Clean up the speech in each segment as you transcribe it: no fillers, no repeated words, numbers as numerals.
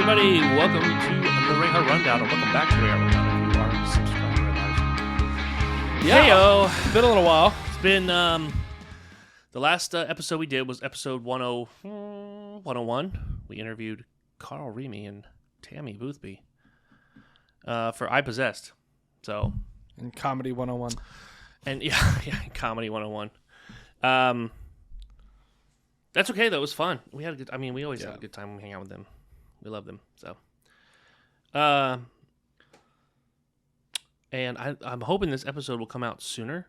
everybody. Welcome to the Rayhart Rundown, or welcome back to Rayhart Rundown if you are a subscriber of ours. Yeah, Heyo. It's been a little while. It's been, the last episode we did was episode 101. We interviewed Carl Remy and Tammy Boothby for I Possessed. So, And Comedy 101. and yeah, Comedy 101. That's okay though. It was fun. We had a good. I mean, we always have a good time when we hang out with them. We love them. So, and I'm hoping this episode will come out sooner.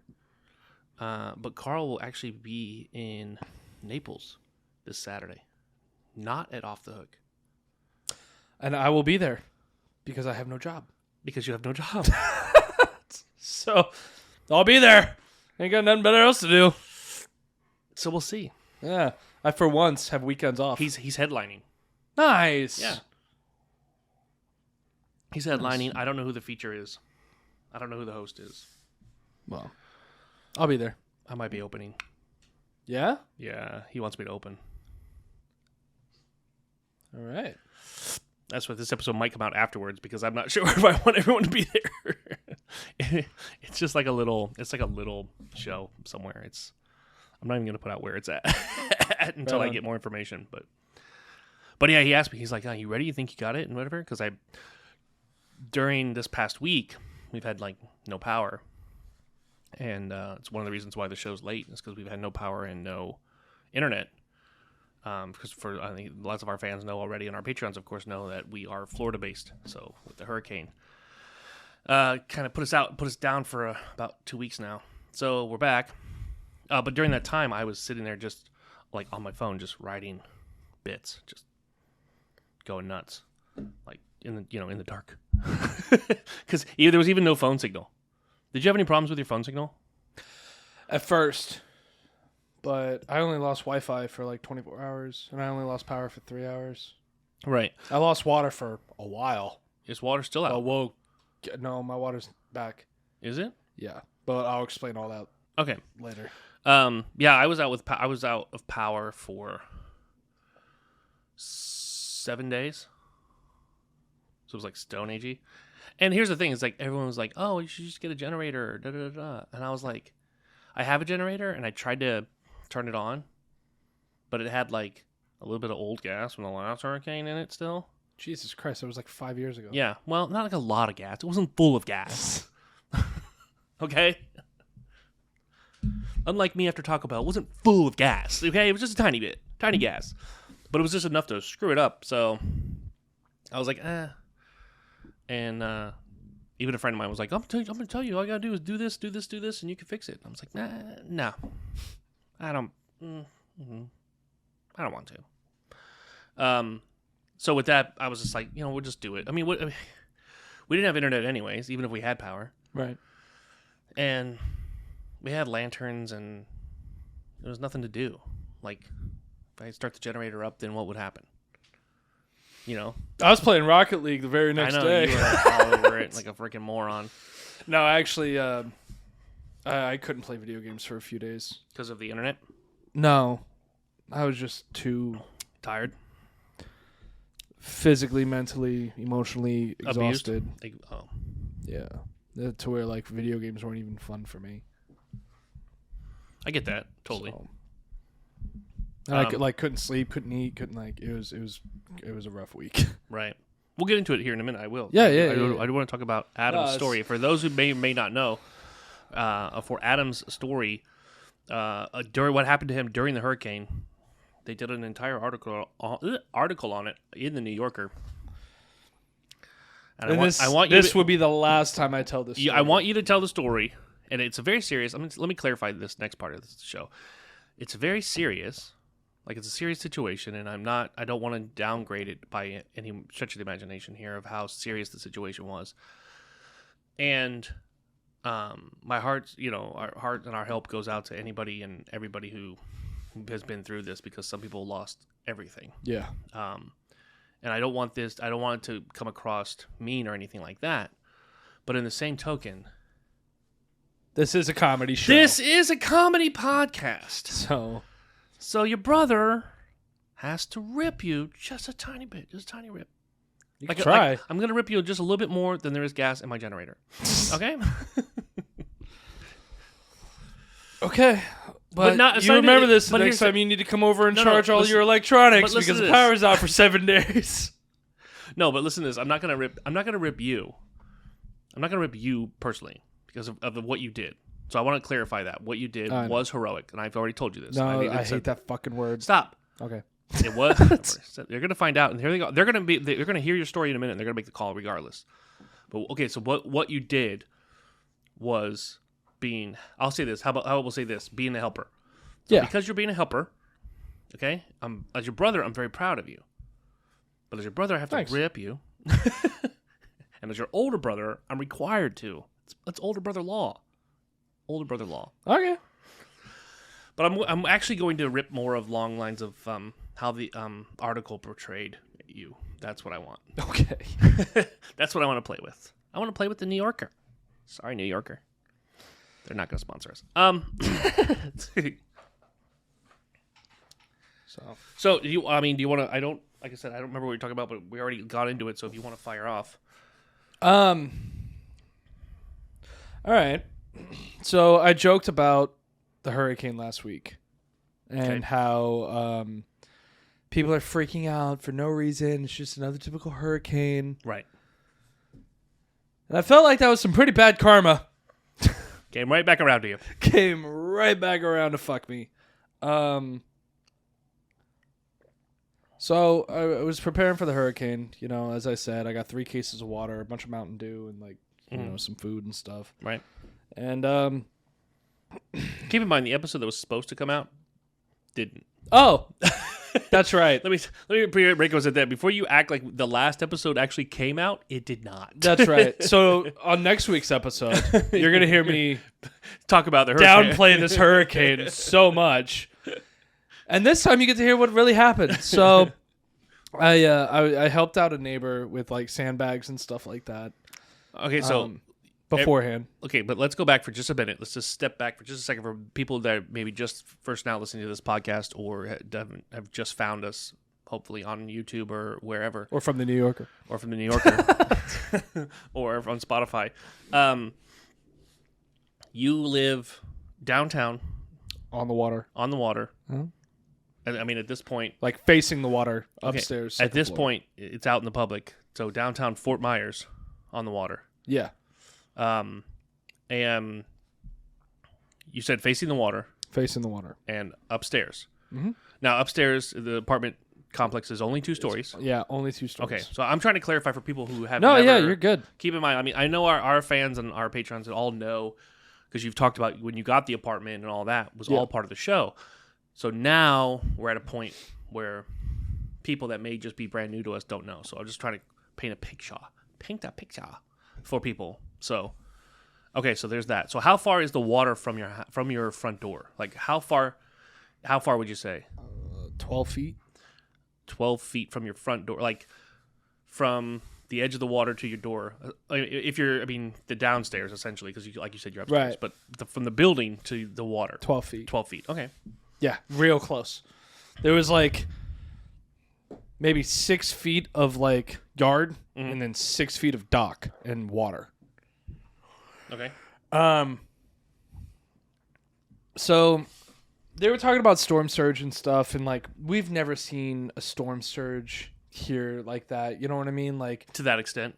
But Carl will actually be in Naples this Saturday, not at Off the Hook, And I will be there because I have no job. because you have no job. So I'll be there. Ain't got nothing better else to do. So we'll see. Yeah. I, for once, have weekends off. He's headlining. nice. Yeah. He's headlining. I don't know who the feature is. I don't know who the host is. Well, I'll be there. I might be opening. Yeah? Yeah, he wants me to open. All right. That's why this episode might come out afterwards, because I'm not sure if I want everyone to be there. It's just like a little show somewhere. I'm not even going to put out where it's at until I get more information. But yeah, he asked me, he's like, "Are you ready? You think you got it?" And whatever. Because during this past week, we've had like no power. And it's one of the reasons why the show's late is because we've had no power and no internet. Because I think lots of our fans know already, and our Patreons, of course, know that we are Florida-based. So with the hurricane, kind of put us down for about 2 weeks now. So we're back. But during that time, I was sitting there just like on my phone, just writing bits, just going nuts, like in the dark, because there was even no phone signal. Did you have any problems with your phone signal? At first. But I only lost Wi-Fi for like 24 hours, and I only lost power for 3 hours. Right. I lost water for a while. Is water still out? No, my water's back. Is it? Yeah, but I'll explain all that Okay. later. Yeah, I was out of power for 7 days. So it was like Stone Agey. And here's the thing: is like everyone was like, "Oh, you should just get a generator." Da, da, da, da. And I was like, "I have a generator," and I tried to turn it on, but it had like a little bit of old gas from the last hurricane in it still. Jesus Christ, that was like 5 years ago. Yeah, well, not like a lot of gas. It wasn't full of gas. Okay. Unlike me after Taco Bell, it wasn't full of gas. Okay, it was just a tiny bit, tiny gas, but it was just enough to screw it up. So I was like, and even a friend of mine was like, I'm going to tell you, all you got to do is do this, and you can fix it. And I was like, no, I don't want to. So with that, I was just like, we'll just do it. I mean, we didn't have internet anyways, even if we had power. Right. And we had lanterns, and there was nothing to do. Like, if I start the generator up, then what would happen? I was playing Rocket League the very next day. You were like all over it like a freaking moron. No, actually, I couldn't play video games for a few days. Because of the internet? No. I was just too Tired? physically, mentally, emotionally exhausted. Oh. Yeah. To where, like, video games weren't even fun for me. I get that. Totally. So, and I couldn't sleep, couldn't eat, it was a rough week. Right. We'll get into it here in a minute. I will. Yeah. I do want to talk about Adam's story. For those who may or may not know, for Adam's story, during what happened to him during the hurricane, they did an entire article on it in the New Yorker. And this would be the last time I tell this story. I want you to tell the story, and it's a very serious. Let me clarify this next part of the show. It's very serious, like it's a serious situation, and I don't want to downgrade it by any stretch of the imagination here of how serious the situation was. And my heart, our heart and our help goes out to anybody and everybody who has been through this, because some people lost everything. Yeah. And I don't want it to come across mean or anything like that. But in the same token, this is a comedy show. This is a comedy podcast. So your brother has to rip you just a tiny bit, just a tiny rip. You can try. I'm gonna rip you just a little bit more than there is gas in my generator. Okay. Okay. But not, you remember this but the next here's time you need to come over and charge all listen- your electronics but listen because to the this. power's out for 7 days. No, but listen to this. I'm not gonna rip you. I'm not gonna rip you personally because of what you did. So I want to clarify that what you did was heroic, and I've already told you this. No, I hate that fucking word. Stop. Okay. It was. They're gonna find out, and here they go. They're gonna hear your story in a minute. And they're gonna make the call regardless. But okay, so what you did was being. I'll say this. How we'll say this? Being a helper. So Yeah. Because you're being a helper. Okay. As your brother, I'm very proud of you. But as your brother, I have Thanks. to rip you. And as your older brother, I'm required to. It's older brother law. Older brother law. Okay. But I'm actually going to rip more of long lines of how the article portrayed you. That's what I want. Okay. That's what I want to play with. I want to play with the New Yorker. Sorry, New Yorker. They're not going to sponsor us. So do you want to? I don't. Like I said, I don't remember what you're talking about, but we already got into it. So if you want to fire off, All right. So I joked about the hurricane last week and how people are freaking out for no reason. It's just another typical hurricane. right? And I felt like that was some pretty bad karma. Came right back around to you. Came right back around to fuck me. So I was preparing for the hurricane. You know, as I said, I got 3 cases of water, a bunch of Mountain Dew, and you know, some food and stuff. Right. And Keep in mind the episode that was supposed to come out didn't. oh, that's right. Let me break us at that. Before you act like the last episode actually came out, it did not. That's right. So on next week's episode, you're gonna hear me Talk about the hurricane. downplay this hurricane so much, and this time you get to hear what really happened. So I helped out a neighbor with like sandbags and stuff like that. Okay, so Beforehand. okay, but let's go back for just a minute. Let's just step back for just a second for people that are maybe just first now listening to this podcast or have just found us, hopefully on YouTube or wherever, Or from the New Yorker. or from the New Yorker, or on Spotify. You live downtown On the water. on the water. Uh-huh. And I mean, at this point, Like facing the water okay, upstairs. at second this floor. point, it's out in the public. So downtown Fort Myers, on the water. Yeah. And you said facing the water Facing the water. and upstairs. Mm-hmm. Now, upstairs, the apartment complex is only 2 stories. Yeah, only 2 stories. Okay, so I'm trying to clarify for people who have No, never, yeah, you're good. Keep in mind, I mean, I know our fans and our patrons all know because you've talked about when you got the apartment and all that was all part of the show. So now we're at a point where people that may just be brand new to us don't know. So I'm just trying to paint that picture for people. So, okay, so there's that. So how far is the water from your front door? Like how far would you say? 12 feet. 12 feet from your front door, like from the edge of the water to your door. If you're, the downstairs essentially, because like you said, you're upstairs. Right. But from the building to the water, 12 feet. 12 feet. Okay. Yeah, real close. There was like maybe 6 feet of like yard and then 6 feet of dock and water. Okay. So they were talking about storm surge and stuff, and like we've never seen a storm surge here like that. You know what I mean? Like To that extent.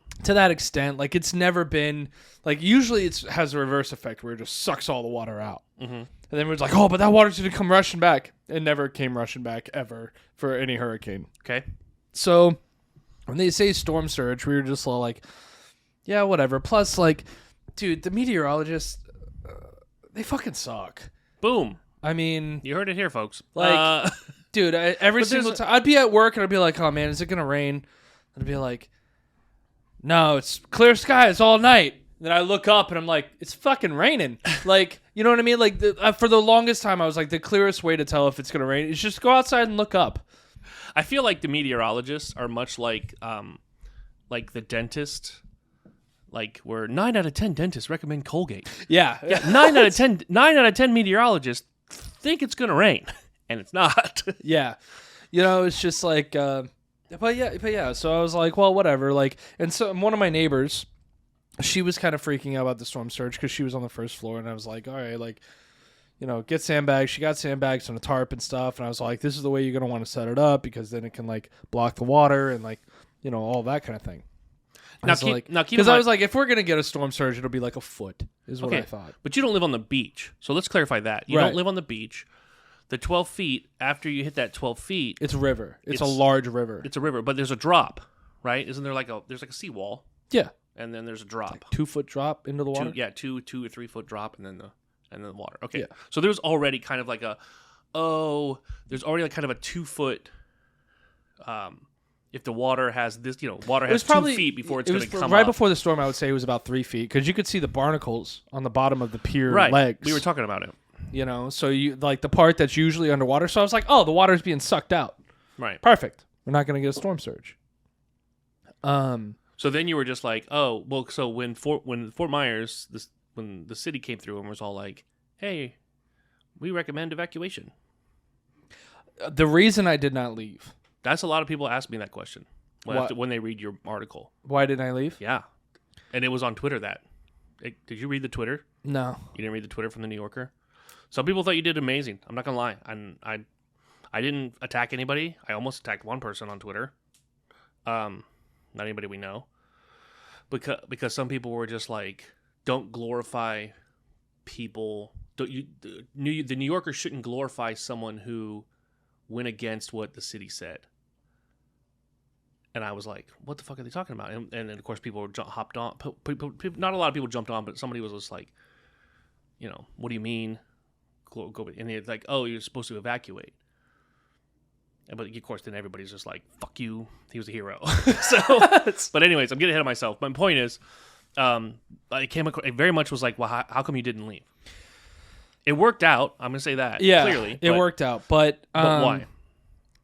like it's never been like usually it has a reverse effect where it just sucks all the water out. Mm-hmm. And then it was like, oh, but that water's gonna come rushing back. It never came rushing back ever for any hurricane. Okay. So when they say storm surge, we were just all like, yeah, whatever. Plus, like, dude, the meteorologists, they fucking suck. Boom. I mean, You heard it here, folks. Like, dude, every single time I'd be at work and I'd be like, oh man, is it gonna rain? I'd be like, no, it's clear skies all night. Then I look up and I'm like, it's fucking raining. Like, you know what I mean? Like, for the longest time, I was like, the clearest way to tell if it's gonna rain is just go outside and look up. I feel like the meteorologists are much like the dentist. Like where 9 out of 10 dentists recommend Colgate. Yeah. 9 out of 10 meteorologists think it's gonna rain, and it's not. Yeah. You know, it's just like, But yeah. So I was like, well, whatever. Like, and so one of my neighbors, she was kind of freaking out about the storm surge because she was on the first floor, and I was like, all right, like, get sandbags. She got sandbags on a tarp and stuff, and I was like, this is the way you're gonna want to set it up because then it can like block the water and like all that kind of thing. Because I was like, if we're gonna get a storm surge, it'll be like a foot, is what I thought. But you don't live on the beach, so let's clarify that you don't live on the beach. The 12 feet, after you hit that 12 feet... It's a river. It's a large river. It's a river, but there's a drop, right? Isn't there there's like a seawall? Yeah. And then there's a drop. Like 2-foot drop into the water? Two or 3 foot drop, and then the water. Okay. Yeah. So there's already kind of like there's already like kind of a 2-foot... if the water has this, water has 2 feet before it's going to come right up. before the storm, I would say it was about 3 feet, because you could see the barnacles on the bottom of the pier right. legs. We were talking about it. So you like the part that's usually underwater. So I was like, oh, the water's being sucked out. Right. Perfect. We're not going to get a storm surge. So then you were just like, oh, well, so when Fort Myers, when the city came through and was all like, hey, we recommend evacuation. The reason I did not leave. That's a lot of people ask me that question when they read your article. Why didn't I leave? Yeah. And it was on Twitter did you read the Twitter? No. You didn't read the Twitter from the New Yorker? Some people thought you did amazing. I'm not going to lie. I didn't attack anybody. I almost attacked one person on Twitter. Not anybody we know. Because some people were just like, don't glorify people. The New Yorker shouldn't glorify someone who went against what the city said. And I was like, what the fuck are they talking about? And then, of course, people hopped on. Not a lot of people jumped on, but somebody was just like, what do you mean? And they're like, oh, you're supposed to evacuate. But, of course, then everybody's just like, fuck you. He was a hero. But anyways, I'm getting ahead of myself. My point is, it very much was like, well, how come you didn't leave? It worked out. I'm going to say that. Yeah, clearly. It worked out. But why?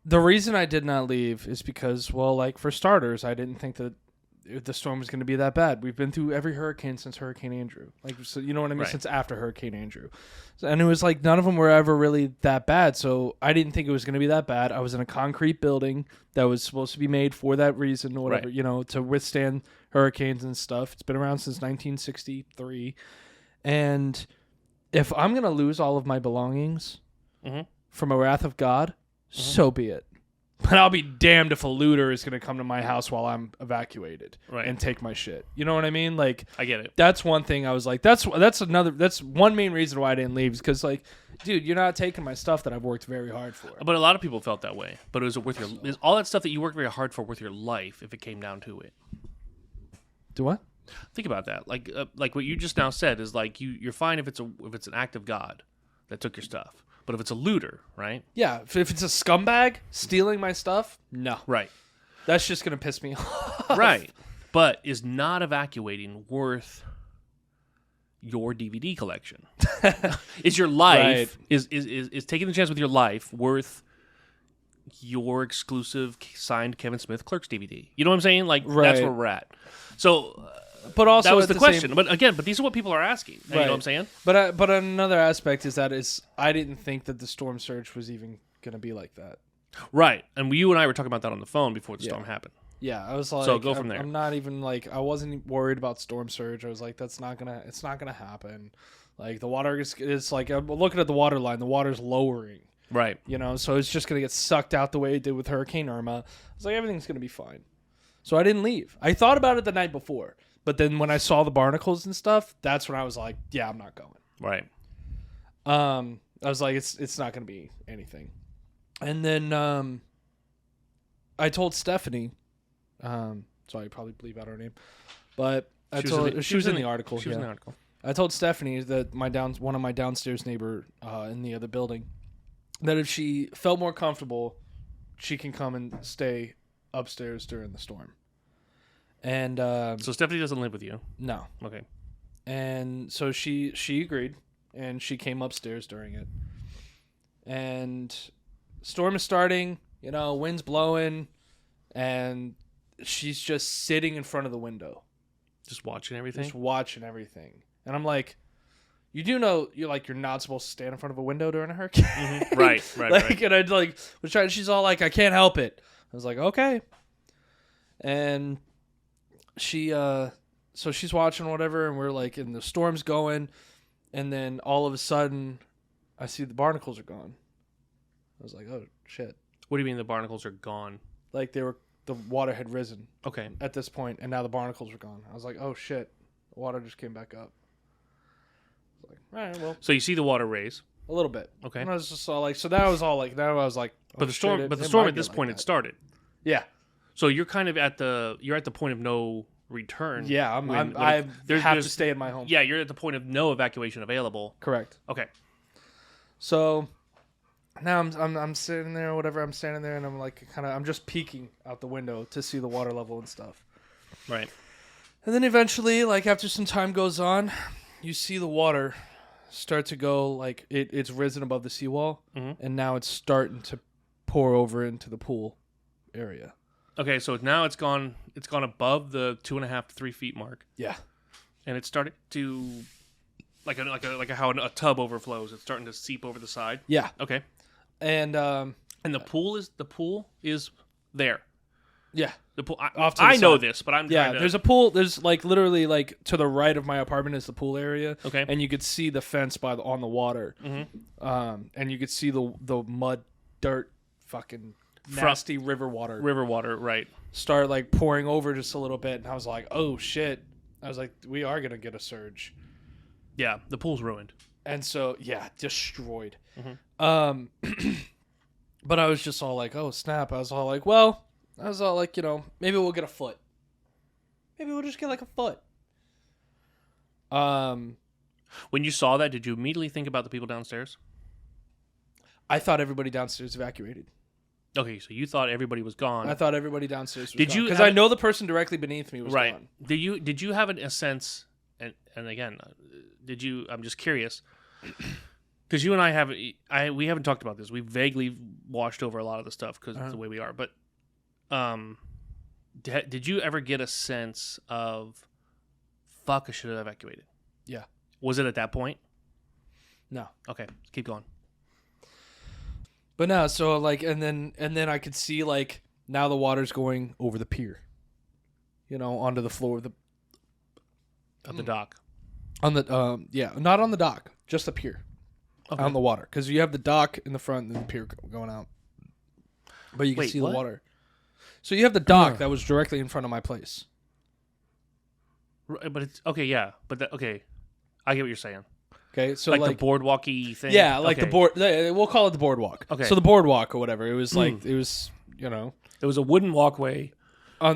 The reason I did not leave is because, well, like, for starters, I didn't think that the storm was going to be that bad. We've been through every hurricane since Hurricane Andrew. Like, so you know what I mean? Right. Since after Hurricane Andrew. And it was like none of them were ever really that bad. So I didn't think it was going to be that bad. I was in a concrete building that was supposed to be made for that reason or whatever, right. To withstand hurricanes and stuff. It's been around since 1963. And if I'm going to lose all of my belongings from a wrath of God, so be it. But I'll be damned if a looter is going to come to my house while I'm evacuated and take my shit. You know what I mean? Like, I get it. That's one thing I was like, that's one main reason why I didn't leave, is because, like, dude, you're not taking my stuff that I've worked very hard for. But a lot of people felt that way. But is all that stuff that you worked very hard for worth your life if it came down to it? Do what? Think about that. Like what you just now said is like you're fine if it's an act of God that took your stuff. But if it's a looter, right? Yeah. If it's a scumbag stealing my stuff, no. Right. That's just going to piss me off. Right. But is not evacuating worth your DVD collection? Is your life, is taking the chance with your life worth your exclusive signed Kevin Smith Clerks DVD? You know what I'm saying? Like, that's where we're at. So... But also, that was the question. But these are what people are asking. You know what I'm saying? But another aspect is I didn't think that the storm surge was even going to be like that. Right. And you and I were talking about that on the phone before the storm happened. Yeah, I was like, so go from there. I'm not even like, I wasn't worried about storm surge. I was like, it's not gonna happen. Like, the water is like, I'm looking at the water line. The water's lowering. Right. So it's just gonna get sucked out the way it did with Hurricane Irma. I was like, everything's gonna be fine. So I didn't leave. I thought about it the night before. But then when I saw the barnacles and stuff, that's when I was like, yeah, I'm not going. Right. I was like, it's not going to be anything. And then I told Stephanie, sorry, I probably bleep out her name, but she was in the article. She was in the article. I told Stephanie that one of my downstairs neighbor in the other building, that if she felt more comfortable, she can come and stay upstairs during the storm. And so Stephanie doesn't live with you? No. Okay. And so she agreed, and she came upstairs during it. And storm is starting, wind's blowing, and she's just sitting in front of the window. Just watching everything? Just watching everything. And I'm like, you do know you're not supposed to stand in front of a window during a hurricane? Mm-hmm. Right. And I'd was trying, she's all like, I can't help it. I was like, okay. And she, so she's watching whatever, and we're like, and the storm's going, and then all of a sudden, I see the barnacles are gone. I was like, oh shit! What do you mean the barnacles are gone? Like the water had risen. Okay. At this point, and now the barnacles are gone. I was like, oh shit! The water just came back up. I was like, all right, well. So you see the water raise. A little bit. Okay. And I was just all like, so that was all like, now I was like, oh, but the storm, shit, at might this get point like it that. started. Yeah. So you're kind of at the point of no return. Yeah, I have to stay in my home. Yeah, you're at the point of no evacuation available. Correct. Okay. So now I'm sitting there, or whatever. I'm standing there, and I'm like, I'm just peeking out the window to see the water level and stuff. Right. And then eventually, like after some time goes on, you see the water start to go, like it's risen above the seawall, and now it's starting to pour over into the pool area. Okay, so now it's gone above the 2.5 to 3 feet mark. Yeah. And it started to like how a tub overflows. It's starting to seep over the side. Yeah. Okay. And the pool is there. Yeah. The pool. Off to the I know side. this, but I'm yeah. trying to... There's a pool. There's like literally like to the right of my apartment is the pool area. Okay. And you could see the fence on the water. And you could see the mud, dirt, fucking nasty river water. River water, right? Start like pouring over just a little bit, and I was like, oh shit! I was like, we are gonna get a surge. Yeah, the pool's ruined. And so destroyed. But I was just all like, oh snap! I was all like, maybe we'll get a foot. Maybe we'll just get like a foot. When you saw that, did you immediately think about the people downstairs? I thought everybody downstairs evacuated. Okay, so you thought everybody was gone. I thought everybody downstairs was Did gone. you? Because I know the person directly beneath me was right. gone. Did you have a sense? And again, did you? I'm just curious. Because you and we haven't talked about this. We vaguely washed over a lot of the stuff because it's the way we are. But did you ever get a sense of, fuck, I should have evacuated? Yeah. Was it at that point? No. Okay, keep going. But no, so like, and then I could see like now the water's going over the pier, onto the floor of At the dock. On the not on the dock, just the pier, on the water, because you have the dock in the front and the pier going out. But you can see the water. So you have the dock that was directly in front of my place. But it's okay, yeah. But okay, I get what you're saying. Okay, so like the boardwalky thing. Yeah, like the board. We'll call it the boardwalk. Okay, so the boardwalk or whatever. It was like it was It was a wooden walkway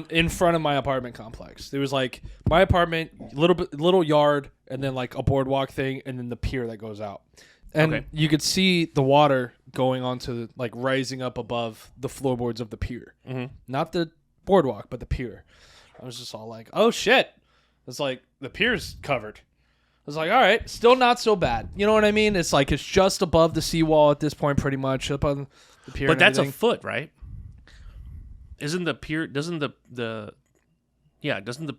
in front of my apartment complex. There was like my apartment, little yard, and then like a boardwalk thing, and then the pier that goes out. And you could see the water going onto like rising up above the floorboards of the pier, not the boardwalk, but the pier. I was just all like, "Oh shit!" It's like the pier's covered. I was like, all right, still not so bad. You know what I mean? It's like it's just above the seawall at this point, pretty much up on the pier. But that's a foot, right? Isn't the pier? Doesn't the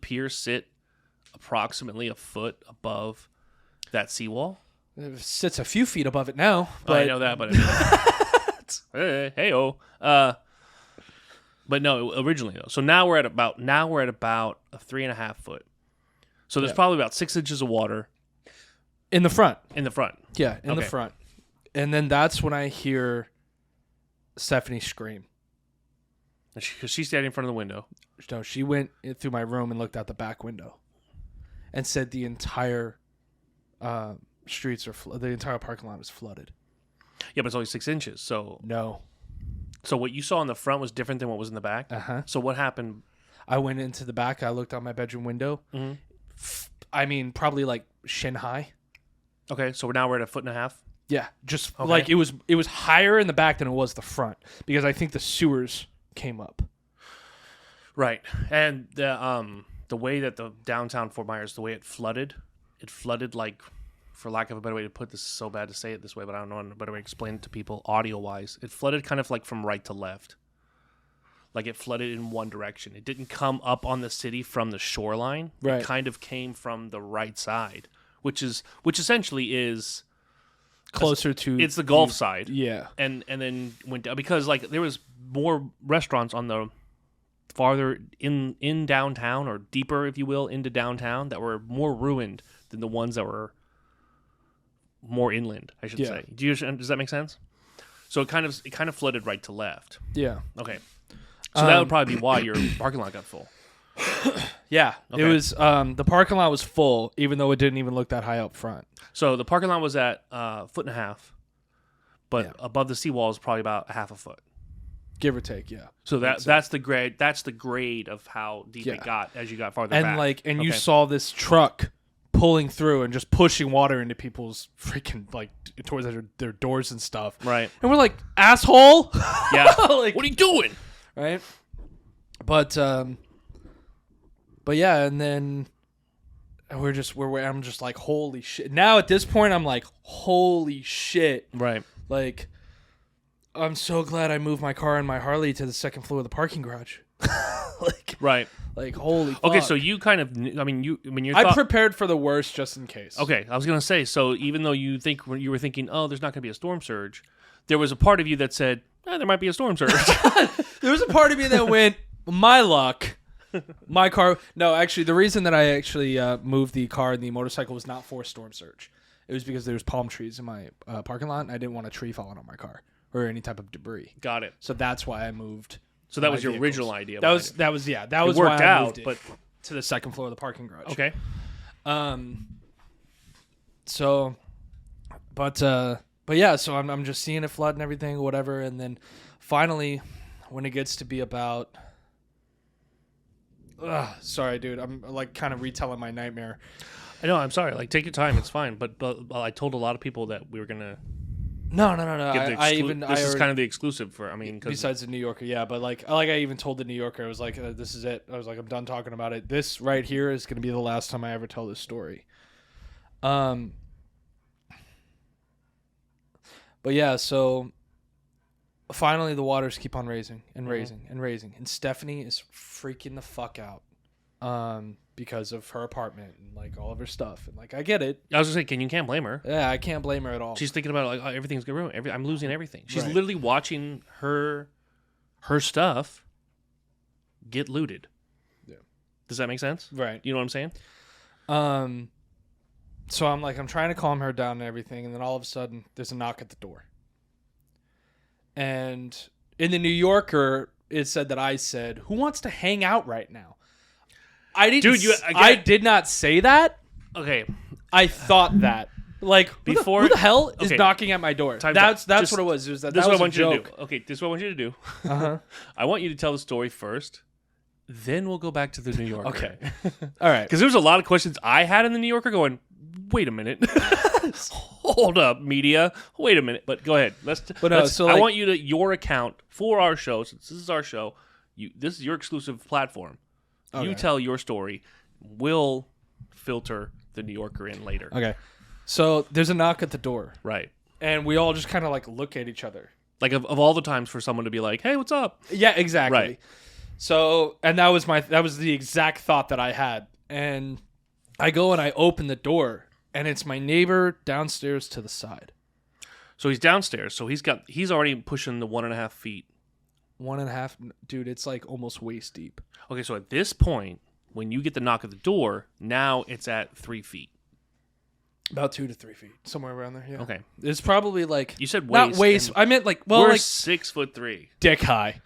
pier sit approximately a foot above that seawall? It sits a few feet above it now. But... I know that, but hey-o. But no, originally though. So now we're at about a 3.5 foot. So there's probably about 6 inches of water. In the front. Yeah, in the front. And then that's when I hear Stephanie scream. Because she's standing in front of the window. No, she went through my room and looked out the back window. And said the entire streets are the entire parking lot is flooded. Yeah, but it's only 6 inches, so... No. So what you saw in the front was different than what was in the back? Uh-huh. So what happened? I went into the back. I looked out my bedroom window. I mean, probably like shin high. Okay, so now we're at 1.5 feet? Yeah, just like it was higher in the back than it was the front because I think the sewers came up. Right, and the way that the downtown Fort Myers, the way it flooded like, for lack of a better way to put this, is so bad to say it this way, but I don't know a better way to explain it to people audio-wise. It flooded kind of like from right to left. Like it flooded in one direction. It didn't come up on the city from the shoreline. Right. It kind of came from the right side, which essentially is closer to it's the Gulf side. Yeah. And then went down because like there was more restaurants on the farther in downtown, or deeper, if you will, into downtown, that were more ruined than the ones that were more inland, I should say. Does that make sense? So it kind of flooded right to left. Yeah. Okay. So that would probably be why your parking lot got full. Yeah. Okay. It was the parking lot was full, even though it didn't even look that high up front. So the parking lot was at 1.5 feet, but above the seawall is probably about 0.5 foot. Give or take, yeah. So that's the grade. That's the grade of how deep it got as you got farther back. And you saw this truck pulling through and just pushing water into people's freaking towards their doors and stuff. Right. And we're like, asshole. Yeah. Like, what are you doing? Right. But yeah, and then I'm just like, holy shit. Now at this point, I'm like, holy shit. Right. Like, I'm so glad I moved my car and my Harley to the second floor of the parking garage. Right. Like, holy fuck. Okay, so you kind of, I prepared for the worst just in case. Okay, I was going to say, so even though you were thinking, oh, there's not going to be a storm surge, there was a part of you that said, there might be a storm surge. There was a part of me that went, my luck. My car. No, actually, the reason that I actually moved the car and the motorcycle was not for storm surge. It was because there was palm trees in my parking lot, and I didn't want a tree falling on my car or any type of debris. Got it. So that's why I moved. So that was your original idea. That was it worked why I moved out, but to the second floor of the parking garage. Okay. So, but yeah, so I'm just seeing it flood and everything, whatever, and then finally, when it gets to be about, sorry, dude, I'm like kind of retelling my nightmare. I know. I'm sorry. Like, take your time. It's fine. But I told a lot of people that we were gonna. No. This is kind of the exclusive for. Besides the New Yorker, yeah. But I even told the New Yorker, I was like, "This is it." I was like, "I'm done talking about it. This right here is going to be the last time I ever tell this story." But yeah, so finally the waters keep on raising and raising and raising, and Stephanie is freaking the fuck out, because of her apartment and like all of her stuff, and like I get it. I was gonna say, you can't blame her. Yeah, I can't blame her at all. She's thinking about like, oh, everything's gonna ruin. I'm losing everything. She's Right. literally watching her stuff get looted. Yeah. Does that make sense? Right. You know what I'm saying? So I'm trying to calm her down and everything, and then all of a sudden there's a knock at the door. And in the New Yorker, it said that I said, "Who wants to hang out right now?" I didn't. Dude, I did not say that. Okay. I thought that. Like, who the hell is knocking at my door? That's what it was. This is what I want you to do. Okay, this is what I want you to do. Uh-huh. I want you to tell the story first. Then we'll go back to the New Yorker. Okay. All right. Because there was a lot of questions I had in the New Yorker going, wait a minute. Hold up, media. Wait a minute. But go ahead. I want you to, your account for our show, since this is our show, this is your exclusive platform. Okay. You tell your story. We'll filter the New Yorker in later. Okay. So there's a knock at the door. Right. And we all just kind of like look at each other. Like of all the times for someone to be like, hey, what's up? Yeah, exactly. Right. So, and that was the exact thought that I had. And I go and I open the door, and it's my neighbor downstairs to the side. So he's downstairs. So he's already pushing the 1.5 feet. 1.5, dude, it's like almost waist deep. Okay, so at this point, when you get the knock at the door, now it's at 3 feet. About 2 to 3 feet, somewhere around there. Yeah. Okay. It's probably like you said waist. Not waist. I meant like we're like 6'3", dick high.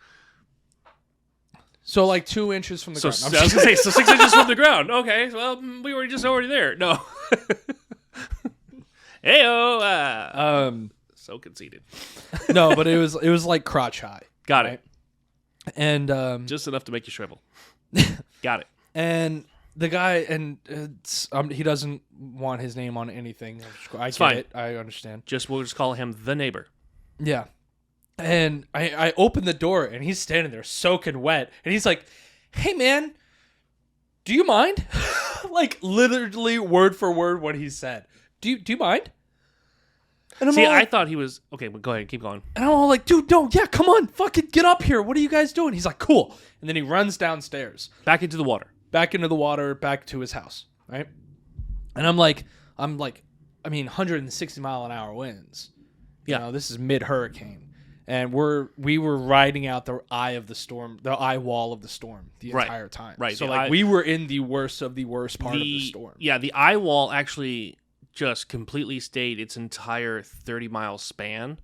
So like 2 inches from the ground. I was gonna say 6 inches from the ground. Okay, well we were just already there. No. Heyo. So conceited. No, but it was like crotch high. Got it. And just enough to make you shrivel. Got it. And the guy, and he doesn't want his name on anything. I get it. I understand. We'll just call him the neighbor. Yeah. And I open the door, and he's standing there soaking wet. And he's like, hey, man, do you mind? Like, literally word for word what he said. Do you mind? And I thought he was... Okay, but go ahead. Keep going. And I'm all like, dude, no, yeah, come on. Fucking get up here. What are you guys doing? He's like, cool. And then he runs downstairs. Back into the water. Back to his house, right? And I'm like, 160 mile an hour winds. You know, this is mid-hurricane. and we were riding out the eye of the storm, the eye wall of the storm the entire time. Right. So like we were in the worst of the worst part of the storm. Yeah, the eye wall actually just completely stayed its entire 30-mile span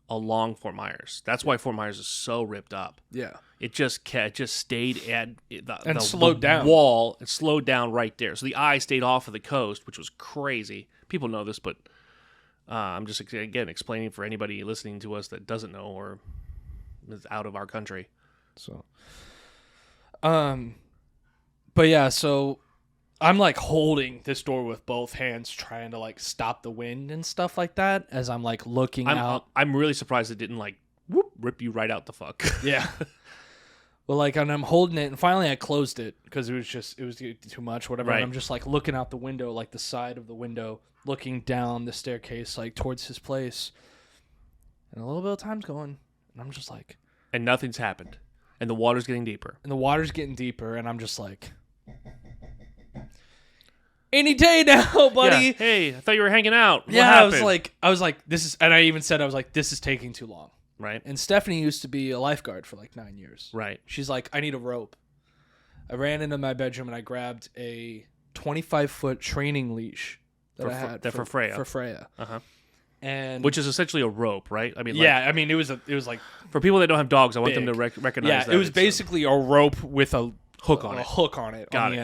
along Fort Myers. That's why Fort Myers is so ripped up. Yeah. It just stayed at the slowed down. Wall. It slowed down right there. So the eye stayed off of the coast, which was crazy. People know this, but I'm just again explaining for anybody listening to us that doesn't know or is out of our country. So, but yeah, so I'm like holding this door with both hands, trying to like stop the wind and stuff like that. As I'm like looking out, I'm really surprised it didn't like rip you right out the fuck. Yeah. Well, like, and I'm holding it, and finally I closed it because it was too much, whatever. Right. And I'm just like looking out the window, like the side of the window, looking down the staircase, like towards his place. And a little bit of time's going, and I'm just like, and nothing's happened, and the water's getting deeper, and I'm just like, any day now, buddy. Yeah. Hey, I thought you were hanging out. What yeah, happened? I was like, this is, and I even said, I was like, this is taking too long. Right. And Stephanie used to be a lifeguard for like 9 years. Right. She's like, I need a rope. I ran into my bedroom and I grabbed a 25-foot training leash that I had for Freya. For Freya. Uh-huh. And which is essentially a rope, right? I mean, yeah, I mean, it was like for people that don't have dogs, I want big. them to recognize yeah, that. it was basically a rope with a hook on it. A hook on it Got on it.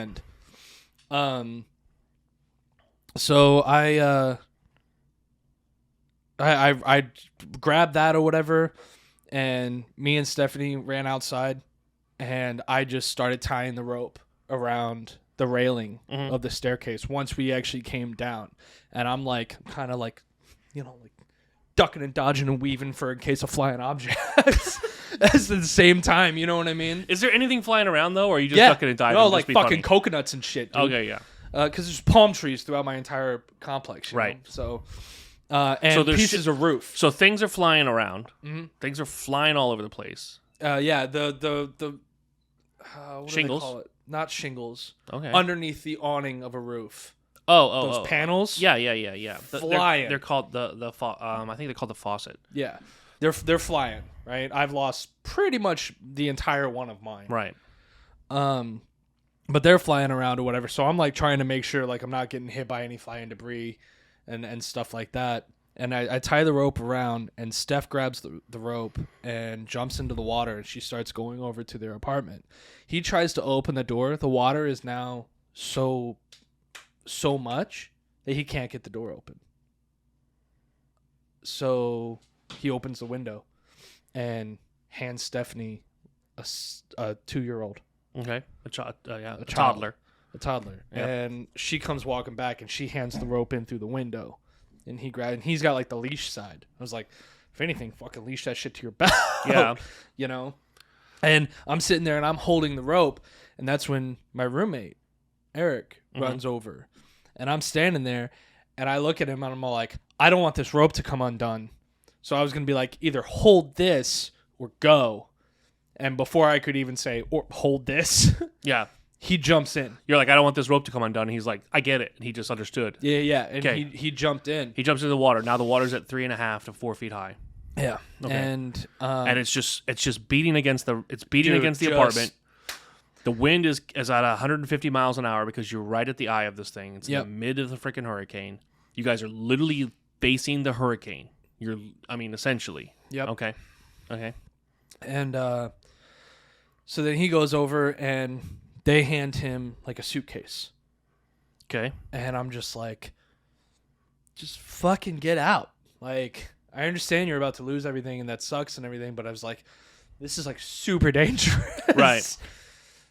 the end. So I grabbed that or whatever, and me and Stephanie ran outside, and I just started tying the rope around the railing of the staircase once we actually came down. And I'm like, kind of like, you know, like ducking and dodging and weaving for in case of flying objects at the same time. You know what I mean? Is there anything flying around, though, or are you just ducking and diving? No, just like be fucking funny? coconuts and shit, dude. Okay, yeah. Because there's palm trees throughout my entire complex, you Right. know? So, and So there's pieces of roof. So things are flying around. Mm-hmm. Things are flying all over the place. Yeah, the what Shingles? do they call it? Not shingles. Okay. Underneath the awning of a roof. Those panels. Yeah. Flying. They're called I think they're called the faucet. Yeah, they're flying. Right. I've lost pretty much the entire one of mine. Right. But they're flying around or whatever. So I'm like trying to make sure like I'm not getting hit by any flying debris and stuff like that. And I tie the rope around, and Steph grabs the rope and jumps into the water, and she starts going over to their apartment. He tries to open the door. The water is now so much that he can't get the door open. So he opens the window and hands Stephanie a 2-year-old. Okay. A toddler. A toddler. Yep. And she comes walking back, and she hands the rope in through the window. And he's got like the leash side. I was like, if anything, fucking leash that shit to your belt. Yeah. You know? And I'm sitting there and I'm holding the rope. And that's when my roommate, Eric, runs over. And I'm standing there and I look at him and I'm all like, I don't want this rope to come undone. So I was going to be like, either hold this or go. And before I could even say, or hold this, Yeah. he jumps in. You're like, I don't want this rope to come undone. And he's like, I get it. And he just understood. Yeah. And Okay. he jumped in. He jumps into the water. Now the water's at 3.5 to 4 feet high. Yeah. Okay. And It's just beating against the Dude, apartment. The wind is at 150 miles an hour because you're right at the eye of this thing. It's in the mid of the freaking hurricane. You guys are literally facing the hurricane. Essentially. Yep. Okay. And so then he goes over and they hand him like a suitcase. Okay. And I'm just like, just fucking get out. Like, I understand you're about to lose everything and that sucks and everything, but I was like, this is like super dangerous. Right.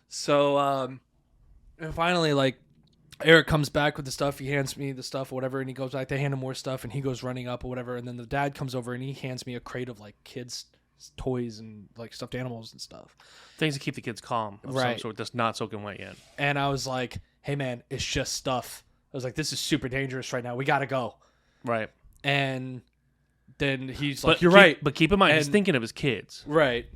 So, and finally, like, Eric comes back with the stuff. He hands me the stuff or whatever, and he goes back. They hand him more stuff, and he goes running up or whatever. And then the dad comes over and he hands me a crate of like kids' toys and like stuffed animals and stuff. Things to keep the kids calm. Of Right. some sort that's not soaking wet yet. And I was like, hey, man, it's just stuff. I was like, this is super dangerous right now. We got to go. Right. And then he's like, you're right. But keep in mind, he's And- thinking of his kids. Right.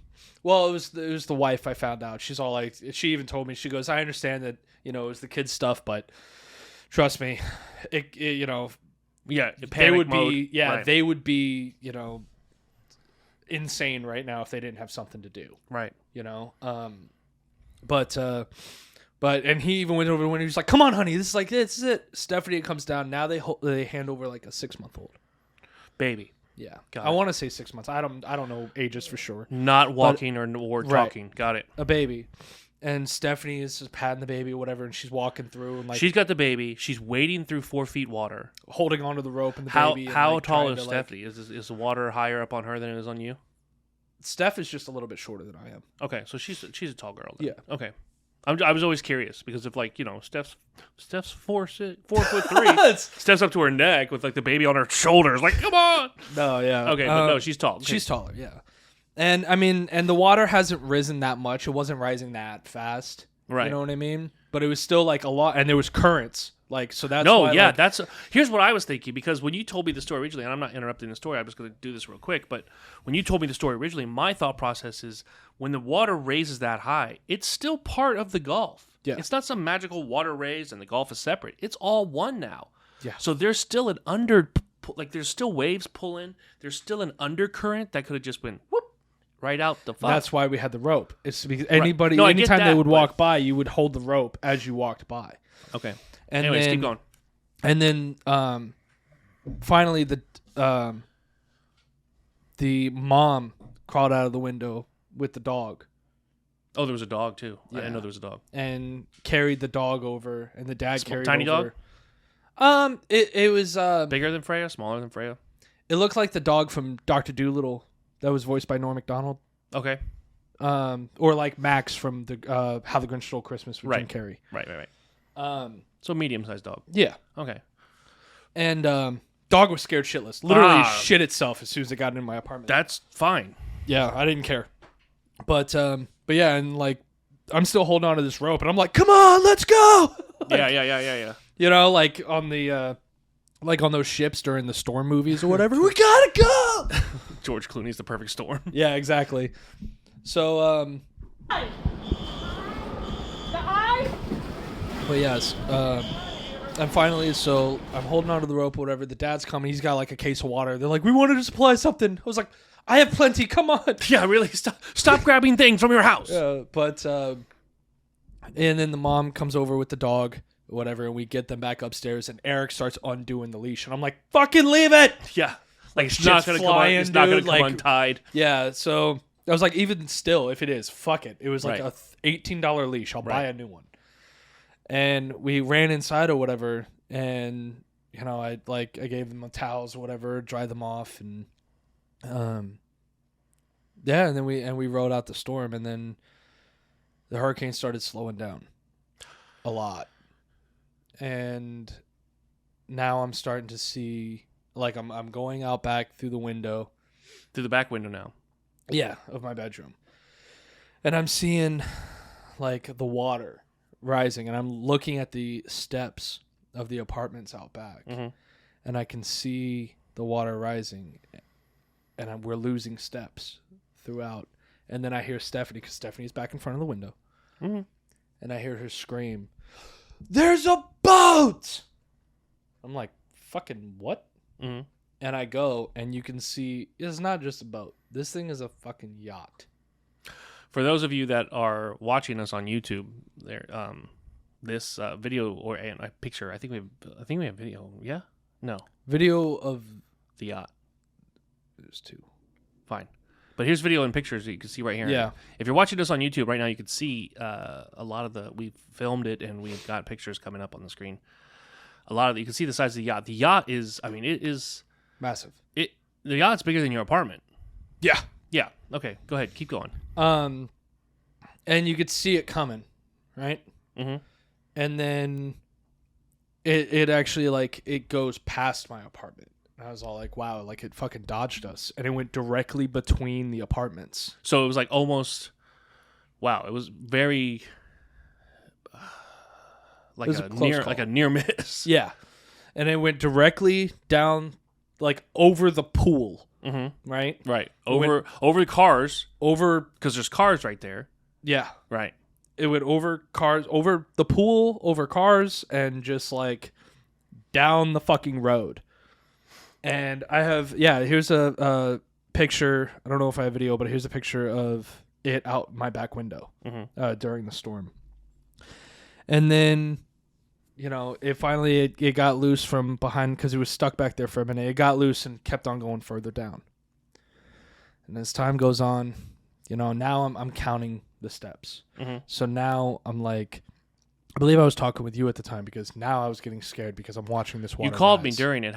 Well, it was the wife I found out. She's all like, she even told me, she goes, I understand that, you know, it was the kids' stuff, but trust me, it you know, Yeah. they Panic would mode. be, yeah, Right. they would be, you know, insane right now if they didn't have something to do. Right. You know. But and he even went over when he was like, "Come on, honey, this is it." Stephanie comes down. Now they hand over like a 6-month-old baby. Yeah, Got I it. want to say 6 months. I don't know ages for sure. Not walking or right. talking. Got it. A baby, and Stephanie is just patting the baby or whatever, and she's walking through and like she's got the baby. She's wading through 4 feet water, holding onto the rope and the how baby. And, how like, tall trying is to, like- Stephanie? Is the water higher up on her than it is on you? Steph is just a little bit shorter than I am. Okay, so she's a tall girl. Then. Yeah. Okay. I was always curious because if like Steph's 4'3", Steph's up to her neck with like the baby on her shoulders. Like, come on. No, yeah. Okay, but no, she's tall. Okay. She's taller, yeah. And I mean, and the water hasn't risen that much. It wasn't rising that fast. Right. You know what I mean? But it was still like a lot, and there was currents. Like, so that's no, why, yeah, like, that's here's what I was thinking because when you told me the story originally, and I'm not interrupting the story, I'm just going to do this real quick. But when you told me the story originally, my thought process is when the water raises that high, it's still part of the Gulf. Yeah. It's not some magical water raise and the Gulf is separate. It's all one now. Yeah. So there's still there's still waves pulling. There's still an undercurrent that could have just been whoop right out the fuck. That's why we had the rope. It's because anybody, No, I get anytime they that, would but- walk by, you would hold the rope as you walked by. Okay. And Anyways, then, keep going. And then finally the mom crawled out of the window with the dog Oh, there was a dog too. I Yeah. didn't know there was a dog. and carried the dog over, and the dad carried tiny over. dog? It was Bigger than Freya? Smaller than Freya? it looked like the dog from Dr. Dolittle that was voiced by Norm Macdonald. Okay. Or like Max from the How the Grinch Stole Christmas with Right. Jim Carrey. Right. So medium-sized dog. Yeah. Okay. And dog was scared shitless. Literally Ah. shit itself as soon as it got in my apartment. That's fine. Yeah, I didn't care. But yeah, and like I'm still holding on to this rope, and I'm like, come on, let's go. Yeah. You know, like on the like on those ships during the storm movies or whatever. We gotta go. George Clooney's the perfect storm. Yeah, exactly. So but yes, and finally, so I'm holding onto the rope or whatever. The dad's coming. He's got like a case of water. They're like, we wanted to supply something. I was like, I have plenty. Come on. Yeah, really. Stop grabbing things from your house. But and then the mom comes over with the dog, whatever, and we get them back upstairs. And Eric starts undoing the leash, and I'm like, fucking leave it. Yeah. Like it's Shit's not gonna come on, flying, it's not gonna dude, come like- untied. Yeah. So I was like, even still, if it is, fuck it. It was like Right. a $18 leash. I'll buy Right. a new one. And we ran inside or whatever, and you know, I gave them the towels or whatever, dried them off, and yeah, and then we rode out the storm, and then the hurricane started slowing down a lot, and now I'm starting to see, like, I'm going out back through the window, Through the back window now. yeah, of my bedroom, and I'm seeing like the water rising, and I'm looking at the steps of the apartments out back, Mhm. and I can see the water rising, and we're losing steps throughout. And then I hear Stephanie, because Stephanie's back in front of the window, Mhm. and I hear her scream, "There's a boat!" I'm like, fucking what? Mhm. And I go, and you can see it's not just a boat. This thing is a fucking yacht. For those of you that are watching us on YouTube, there, this video or a picture. I think we have video. Yeah, no, Video of the yacht. there's two. Fine, but here's video and pictures that you can see right here. Yeah. If you're watching us on YouTube right now, you can see a lot of we filmed it and we've got pictures coming up on the screen. A lot of you can see the size of the yacht. The yacht is, I mean, it is Massive. the yacht's bigger than your apartment. Yeah. Yeah. Okay. Go ahead. Keep going. And you could see it coming, right? Mhm. And then it actually, like, it goes past my apartment. And I was all like, wow, like, it fucking dodged us. And it went directly between the apartments. So it was like almost, wow. It was very like was a a close near call. like a near miss. Yeah. And it went directly down, like, over the pool, Mm-hmm. right? Right. went- Over cars Over, because there's cars right there. yeah. Right. It went over cars, over the pool, over cars, and just, like, down the fucking road. And I have, yeah, here's a picture. I don't know if I have video, but here's a picture of it out my back window during the storm. And then, it finally it got loose from behind because it was stuck back there for a minute. It got loose and kept on going further down. And as time goes on, now I'm counting the steps. So now I'm like, I believe I was talking with you at the time because now I was getting scared because I'm watching this water. You called me rise. during it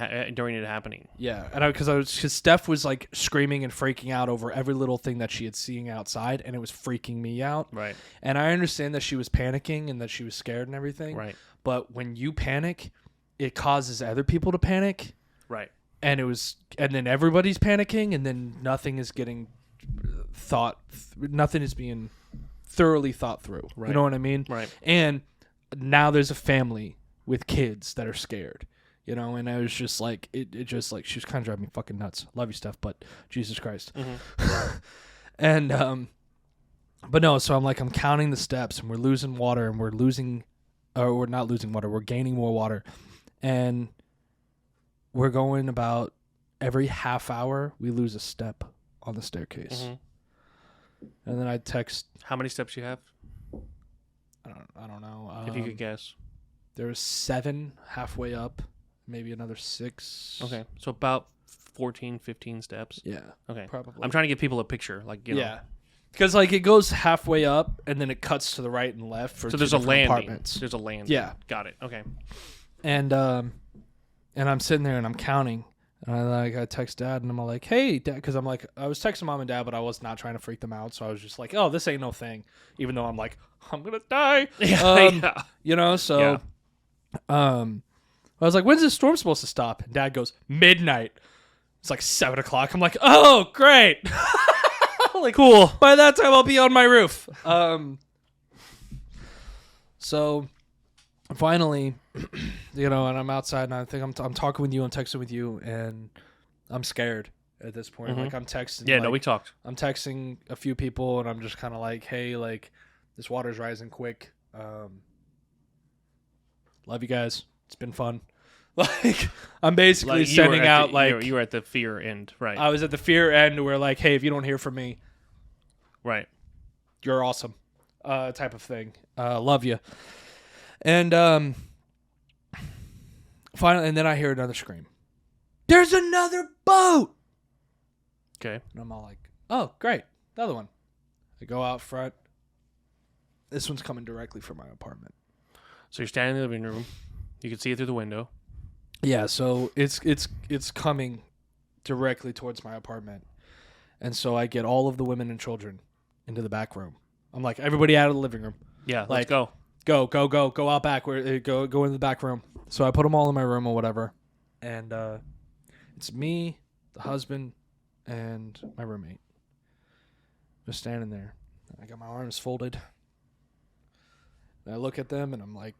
happening. Yeah, and because Steph was like screaming and freaking out over every little thing that she had seen outside, and it was freaking me out. Right. And I understand that she was panicking and that she was scared and everything. Right. But when you panic, it causes other people to panic. Right. And then everybody's panicking, and then nothing is getting nothing is being thoroughly thought through. Right. You know what I mean? Right. And now there's a family with kids that are scared, and I was just like, it just like, she was kind of driving me fucking nuts. Love you, Steph, but Jesus Christ. And, but no, so I'm counting the steps, and we're losing water, and we're not losing water. We're gaining more water. And we're going about every half hour, we lose a step on the staircase. And then I text. How many steps you have? I don't know. If you could guess. There was 7 halfway up, maybe another 6. Okay. So about 14, 15 steps. Yeah. Okay. Probably. I'm trying to give people a picture. Yeah. Because it goes halfway up and then it cuts to the right and left for so two there's a landing. apartments. There's a landing. Yeah. Got it. Okay. And I'm sitting there and I'm counting. And I text Dad and I'm like, hey, Dad, because I was texting Mom and Dad, but I was not trying to freak them out. So I was just like, oh, this ain't no thing. Even though I'm like, I'm going to die. Yeah. So I was like, when's this storm supposed to stop? And Dad goes, midnight. It's like 7 o'clock. I'm like, oh, great. Cool. By that time, I'll be on my roof. So finally, and I'm outside, and I think I'm talking with you, I'm texting with you, and I'm scared at this point. I'm texting. Yeah, no, we talked. I'm texting a few people, and I'm just kind of like, hey, this water's rising quick. Love you guys. It's been fun. I'm basically sending out you were at the fear end, right? I was at the fear end where hey, if you don't hear from me, right, you're awesome, type of thing. Love you. And finally, and then I hear another scream. There's another boat. Okay. And I'm all like, oh, great, another one. I go out front. This one's coming directly from my apartment. So you're standing in the living room. You can see it through the window. Yeah, so it's coming directly towards my apartment. And so I get all of the women and children into the back room. I'm like, everybody out of the living room. Yeah, let's go. Go out back. Go in the back room. So I put them all in my room or whatever. And it's me, the husband, and my roommate. Just standing there. I got my arms folded. And I look at them and I'm like,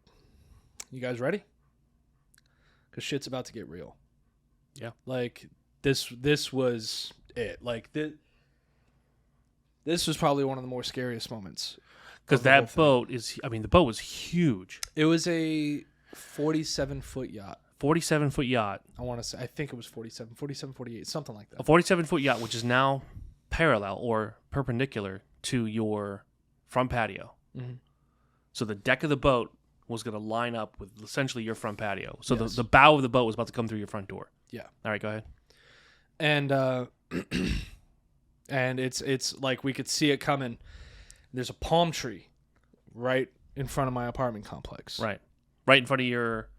you guys ready? Because shit's about to get real. Yeah. This was it. This was probably one of the more scariest moments. Because that boat the boat was huge. It was a 47-foot yacht. 47-foot yacht. I think it was 47, 48, something like that. A 47-foot yacht, which is now parallel or perpendicular to your front patio. Mm-hmm. So the deck of the boat was going to line up with essentially your front patio. So yes. the bow of the boat was about to come through your front door. Yeah. All right, go ahead. And and it's like we could see it coming. There's a palm tree right in front of my apartment complex. Right. Right in front of your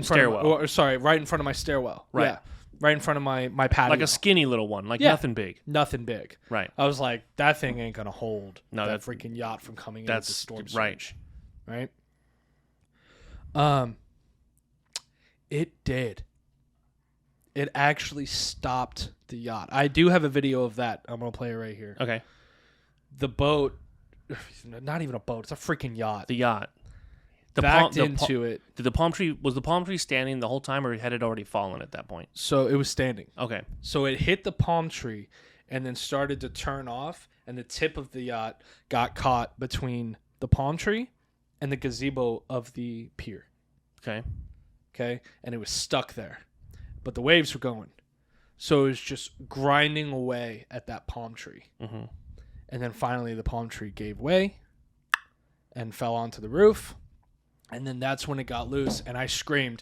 stairwell. Right in front of my stairwell. Right. Yeah. Right in front of my patio. Like a skinny little one. Nothing big. Nothing big. Right. I was like, that thing ain't going to hold that freaking freaking yacht from coming into the storm surge. Right. It did. It actually stopped the yacht. I do have a video of that. I'm going to play it right here. Okay. The boat, not even a boat, it's a freaking yacht. The yacht. Backed into it. Was the palm tree standing the whole time, or had it already fallen at that point? So it was standing. Okay. So it hit the palm tree and then started to turn off, and the tip of the yacht got caught between the palm tree and the gazebo of the pier. Okay. And it was stuck there. But the waves were going. So it was just grinding away at that palm tree. Mm-hmm. And then finally the palm tree gave way and fell onto the roof. And then that's when it got loose. And I screamed,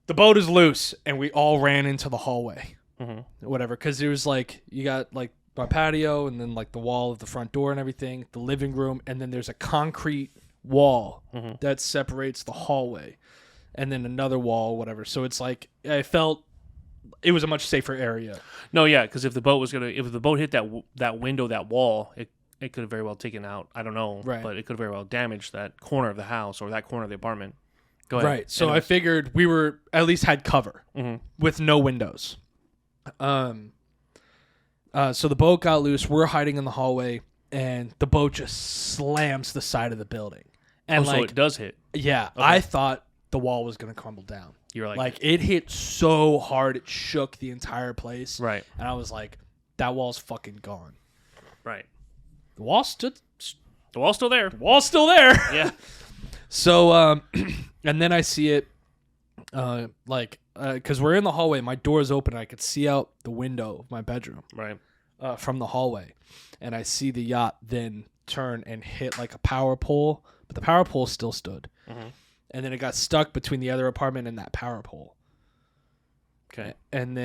"The boat is loose." And we all ran into the hallway. Mm-hmm. Whatever. Because there was like, you got like my patio and then like the wall of the front door and everything, the living room. And then there's a concrete wall that separates the hallway. And then another wall, whatever. So it's like, I felt it was a much safer area. No, yeah, because if the boat hit that window, that wall, it could have very well taken out. I don't know, Right. But it could have very well damaged that corner of the house or that corner of the apartment. Go ahead. Right. So I figured we were at least had cover with no windows. So the boat got loose. We're hiding in the hallway, and the boat just slams the side of the building. And so it does hit. Yeah, Okay. I thought the wall was gonna crumble down. You're Like it hit so hard, it shook the entire place. right, And I was like, that wall's fucking gone. right. The wall stood. The wall's still there. The wall's still there. Yeah. So, and then I see it, because we're in the hallway. My door is open. And I could see out the window of my bedroom, Right. from the hallway, and I see the yacht then turn and hit like a power pole, but the power pole still stood, and then it got stuck between the other apartment and that power pole. Okay. And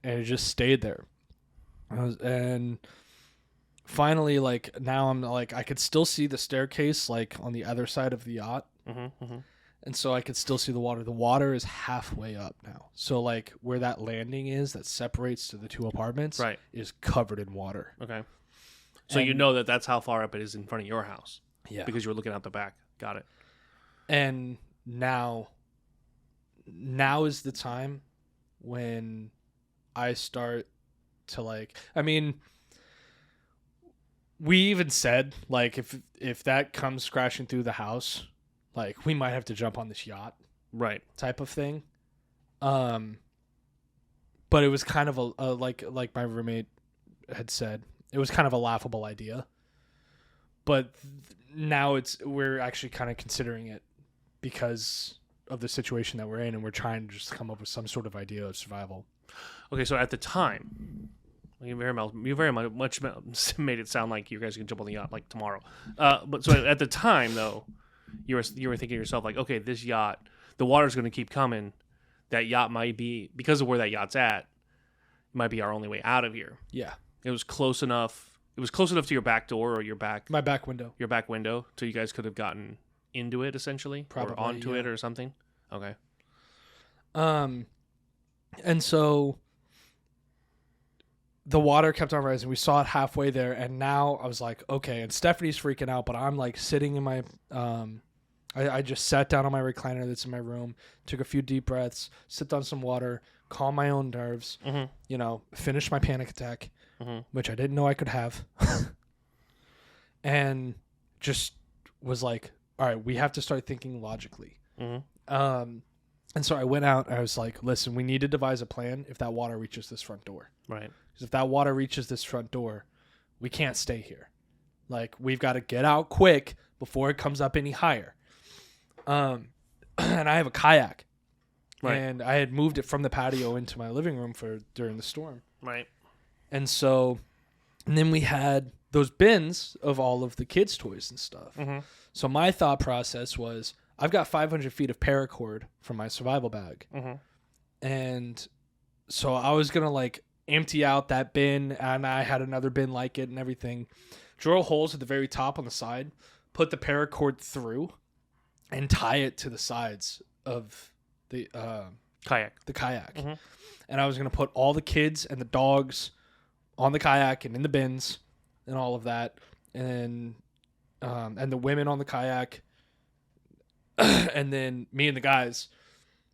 it just stayed there. And finally, like now I'm like, I could still see the staircase like on the other side of the yacht. And so I could still see the water. The water is halfway up now. So like where that landing is that separates to the two apartments Right. is covered in water. Okay. So And- you know that's how far up it is in front of your house. Yeah. Because you were looking out the back. Got it. And now is the time when I start to like, I mean, we even said like if that comes crashing through the house, like we might have to jump on this yacht Right. type of thing. But it was kind of a like my roommate had said, it was kind of a laughable idea. But now we're actually kind of considering it because of the situation that we're in, and we're trying to just come up with some sort of idea of survival. Okay, so at the time, you very much made it sound like you guys can jump on the yacht like tomorrow. But so at the time though, you were thinking to yourself like, okay, this yacht, the water's going to keep coming. That yacht might be, because of where that yacht's at, it might be our only way out of here. Yeah. It was close enough. It was close enough to your back door or My back window. your back window, so you guys could have gotten into it essentially, Probably, or onto yeah. it or something. Okay. And so the water kept on rising. We saw it halfway there, and now I was like, okay. And Stephanie's freaking out, but I'm like sitting in my I just sat down on my recliner that's in my room, took a few deep breaths, sipped on some water, calm my own nerves, finished my panic attack, which I didn't know I could have, and just was like, all right, we have to start thinking logically. And so I went out and I was like, listen, we need to devise a plan if that water reaches this front door. Right. Because if that water reaches this front door, we can't stay here. Like, we've got to get out quick before it comes up any higher. And I have a kayak. Right. And I had moved it from the patio into my living room during the storm. Right. And then we had those bins of all of the kids' toys and stuff. So my thought process was, I've got 500 feet of paracord from my survival bag. And so I was going to like empty out that bin, and I had another bin like it and everything. Drill holes at the very top on the side, put the paracord through, and tie it to the sides of the Kayak. And I was going to put all the kids and the dogs on the kayak and in the bins and all of that. And the women on the kayak. And then me and the guys,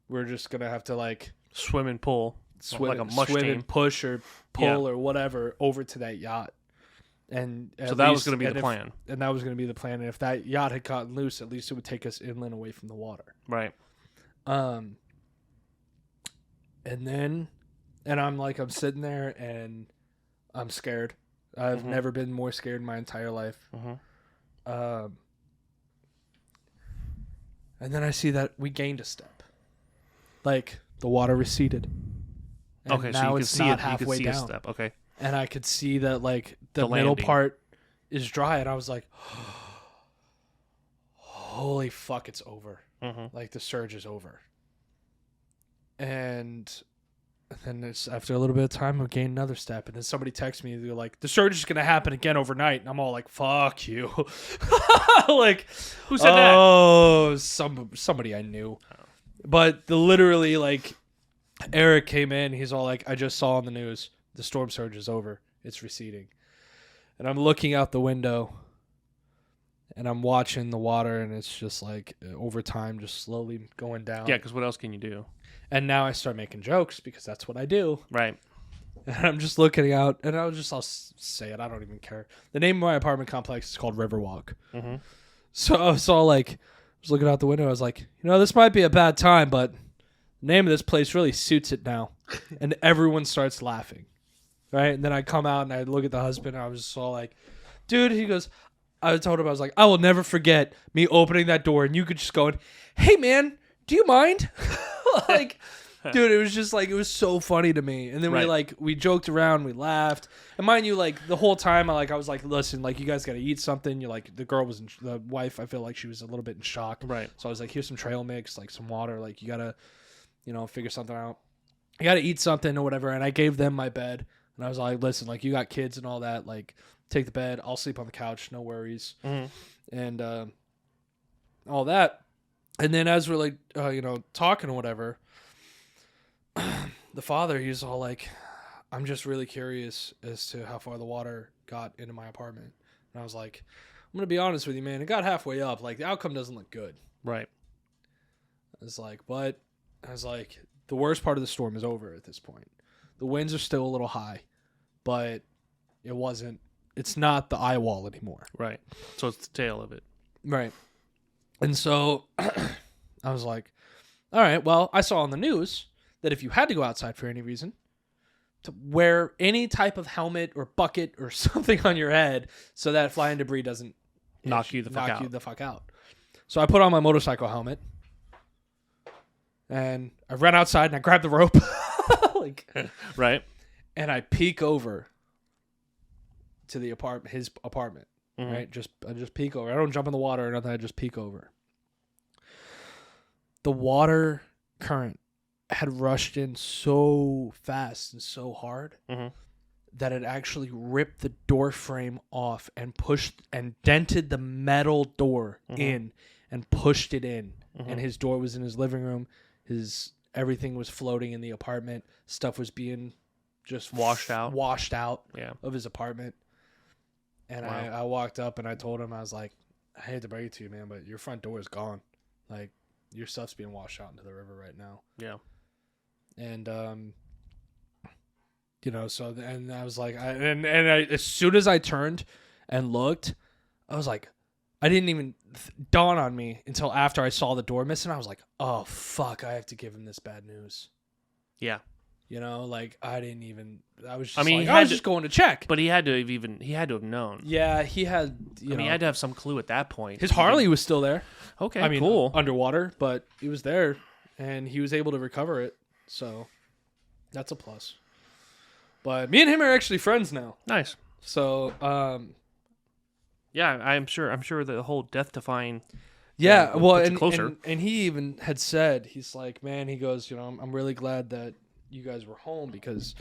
we're just going to have to like Swim and pull. Like a mush swim team. and push or pull or whatever over to that yacht. And So that was going to be the plan. And that was going to be the plan. And if that yacht had gotten loose, at least it would take us inland away from the water. Right. And I'm sitting there and I'm scared. I've never been more scared in my entire life. And then I see that we gained a step. Like, the water receded. And Okay, so now you can it's see not it. You can halfway see down. a step. Okay. And I could see that like the The middle landing. part is dry, and I was like, holy fuck, it's over. Mm-hmm. Like the surge is over. And then it's after a little bit of time, I gained another step, and then somebody texts me. They're like, "The surge is gonna happen again overnight," and I'm all like, "Fuck you!" Like, Who said that? Oh, somebody I knew. But literally, like, Eric came in. He's all like, "I just saw on the news the storm surge is over. It's receding," and I'm looking out the window. And I'm watching the water, and it's just like over time, just slowly going down. Yeah, because what else can you do? And now I start making jokes because that's what I do. Right. And I'm just looking out, and I'll say it. I don't even care. The name of my apartment complex is called Riverwalk. Mm-hmm. So I was all like, I was looking out the window. I was like, this might be a bad time, but the name of this place really suits it now. And everyone starts laughing. Right. And then I come out and I look at the husband. And I was just all like, dude, he goes, I told him, I was like, I will never forget me opening that door and you could just go, hey, man, do you mind? Like, dude, it was just like, it was so funny to me. And then we joked around, we laughed. And mind you, like the whole time I was like, listen, like you guys got to eat something. You're like, the wife, I feel like she was a little bit in shock. Right. So I was like, here's some trail mix, like some water. Like you got to, figure something out. You got to eat something or whatever. And I gave them my bed. And I was like, listen, like you got kids and all that. Like take the bed. I'll sleep on the couch. No worries. Mm-hmm. And all that. And then as we're like, talking or whatever, the father, he's all like, I'm just really curious as to how far the water got into my apartment. And I was like, I'm going to be honest with you, man. It got halfway up. Like the outcome doesn't look good. Right. I was like, the worst part of the storm is over at this point. The winds are still a little high, but it's not the eye wall anymore. Right. So it's the tail of it. Right. And so I was like, all right, well, I saw on the news that if you had to go outside for any reason, to wear any type of helmet or bucket or something on your head so that flying debris doesn't knock you the fuck out. So I put on my motorcycle helmet and I ran outside and I grabbed the rope. Right. And I peek over to his apartment. Mm-hmm. Right? I just peek over. I don't jump in the water or nothing. I just peek over. The water current had rushed in so fast and so hard that it actually ripped the door frame off and pushed and dented the metal door in and pushed it in. And his door was in his living room. Everything was floating in the apartment. Stuff was being just washed out of his apartment. And wow. I walked up and I told him, I was like, I hate to break it to you, man, but your front door is gone. Like, your stuff's being washed out into the river right now. Yeah. And, and I was like, as soon as I turned and looked, I was like, I didn't even dawn on me until after I saw the door missing. I was like, oh, fuck, I have to give him this bad news. Yeah. I didn't even. I was just. I was just going to check. But he had to have known. Yeah, he had. He had to have some clue at that point. His Harley was still there. Okay, cool. Underwater, but he was there, and he was able to recover it. So, that's a plus. But me and him are actually friends now. Nice. So, yeah, I'm sure the whole death-defying. Yeah, closer. And he even had said, he's like, man, he goes, I'm really glad that you guys were home because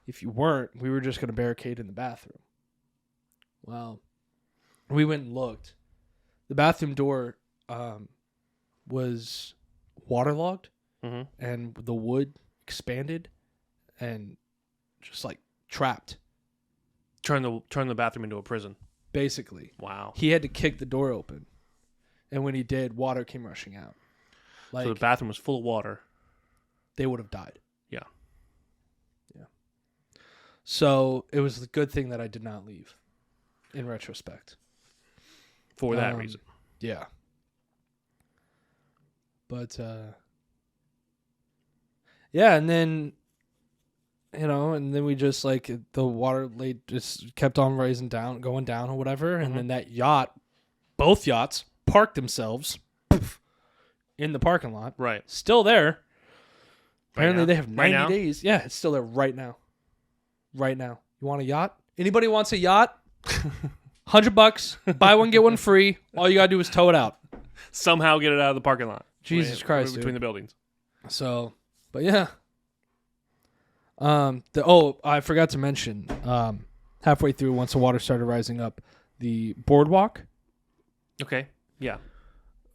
if you weren't, we were just going to barricade in the bathroom. Well, we went and looked. The bathroom door was waterlogged and the wood expanded and just like trapped. Turn the bathroom into a prison. Basically. Wow. He had to kick the door open. And when he did, water came rushing out. So the bathroom was full of water. They would have died. Yeah. Yeah. So it was a good thing that I did not leave, in retrospect. For that reason. Yeah. But, yeah, and then, we just, the water just kept on going down or whatever, and then that both yachts, parked themselves in the parking lot. Right. Still there. Apparently now? they have 90 now? days. Yeah, it's still there right now. Right now. You want a yacht? Anybody wants a yacht? $100. Buy one, get one free. All you got to do is tow it out. Somehow get it out of the parking lot. Jesus Christ, between dude. the buildings. So, but yeah. I forgot to mention, halfway through, once the water started rising up, the boardwalk Okay. Yeah.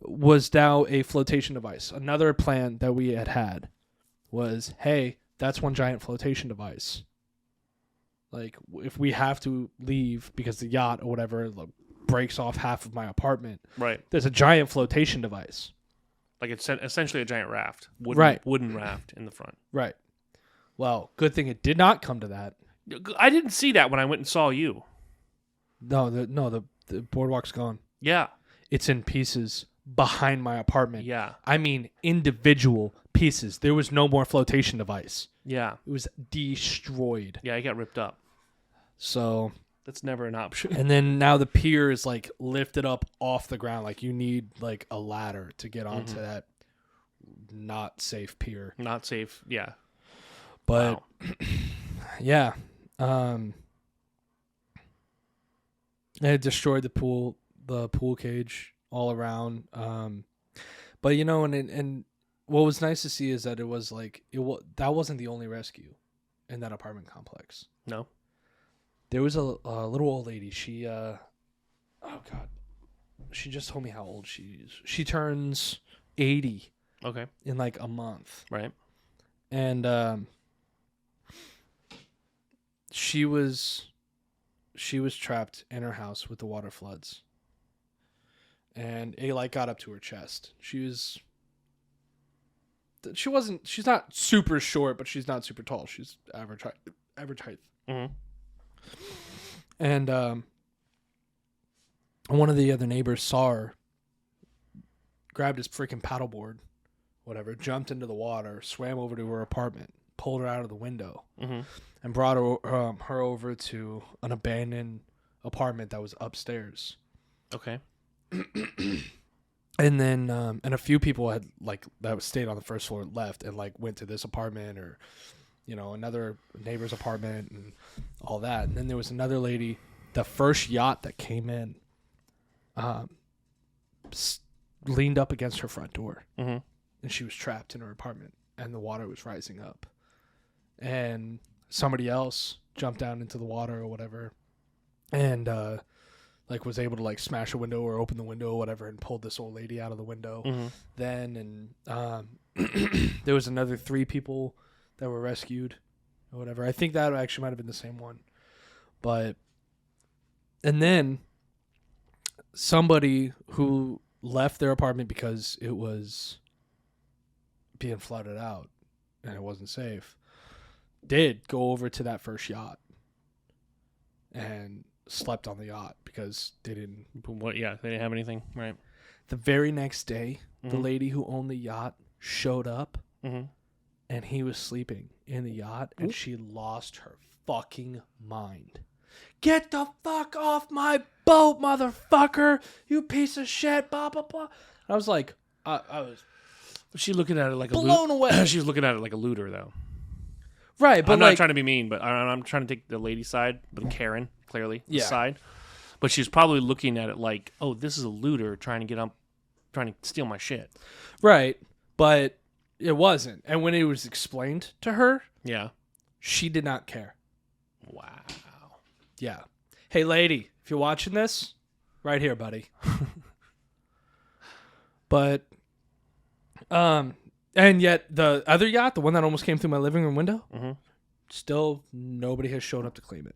was now a flotation device. Another plan that we had was, hey, that's one giant flotation device. Like, if we have to leave because the yacht or whatever breaks off half of my apartment, Right. there's a giant flotation device. Like it's essentially a giant raft. Right. Wooden raft in the front. Right. Well, good thing it did not come to that. I didn't see that when I went and saw you. No, the boardwalk's gone. Yeah. It's in pieces behind my apartment. Yeah. I mean, individual pieces. There was no more flotation device. Yeah. It was destroyed. Yeah, it got ripped up. So, That's never an option. and then now the pier is like lifted up off the ground. Like you need like a ladder to get onto that not safe pier. Not safe. Yeah. But Wow. yeah, it destroyed the pool cage all around. But you know, and what was nice to see is that it was like that wasn't the only rescue in that apartment complex. No. There was a little old lady. She oh god, she just told me how old she is. She turns 80 Okay. in like a month, Right. and she was trapped in her house with the water floods, and it like got up to her chest. She's not super short, but she's not super tall. She's average height. Mm-hmm. And one of the other neighbors saw her, grabbed his freaking paddleboard, whatever, jumped into the water, swam over to her apartment, pulled her out of the window, and brought her over to an abandoned apartment that was upstairs. Okay. And then and a few people had like that stayed on the first floor left and like went to this apartment or another neighbor's apartment and all that. And then there was another lady, the first yacht that came in leaned up against her front door, and she was trapped in her apartment and the water was rising up, and somebody else jumped down into the water or whatever and like was able to like smash a window or open the window or whatever and pulled this old lady out of the window. Then and there was another 3 people that were rescued or whatever. I think that actually might have been the same one. And then somebody who left their apartment because it was being flooded out and it wasn't safe did go over to that first yacht and slept on the yacht because they didn't. What? Yeah, they didn't have anything. Right. The very next day, the lady who owned the yacht showed up, and he was sleeping in the yacht, and she lost her fucking mind. Get the fuck off my boat, motherfucker! You piece of shit! Blah blah blah. I was like, I was She's looking at it like blown away. She's looking at it like a looter, though. Right, but I'm like, not trying to be mean, but I'm trying to take the lady side, but Karen clearly Yeah. side. But she's probably looking at it like, oh, this is a looter trying to steal my shit. right, but it wasn't. And when it was explained to her, Yeah. she did not care. Wow. Yeah. Hey, lady, if you're watching this, right here, buddy. But, and yet the other yacht, the one that almost came through my living room window, still nobody has showed up to claim it.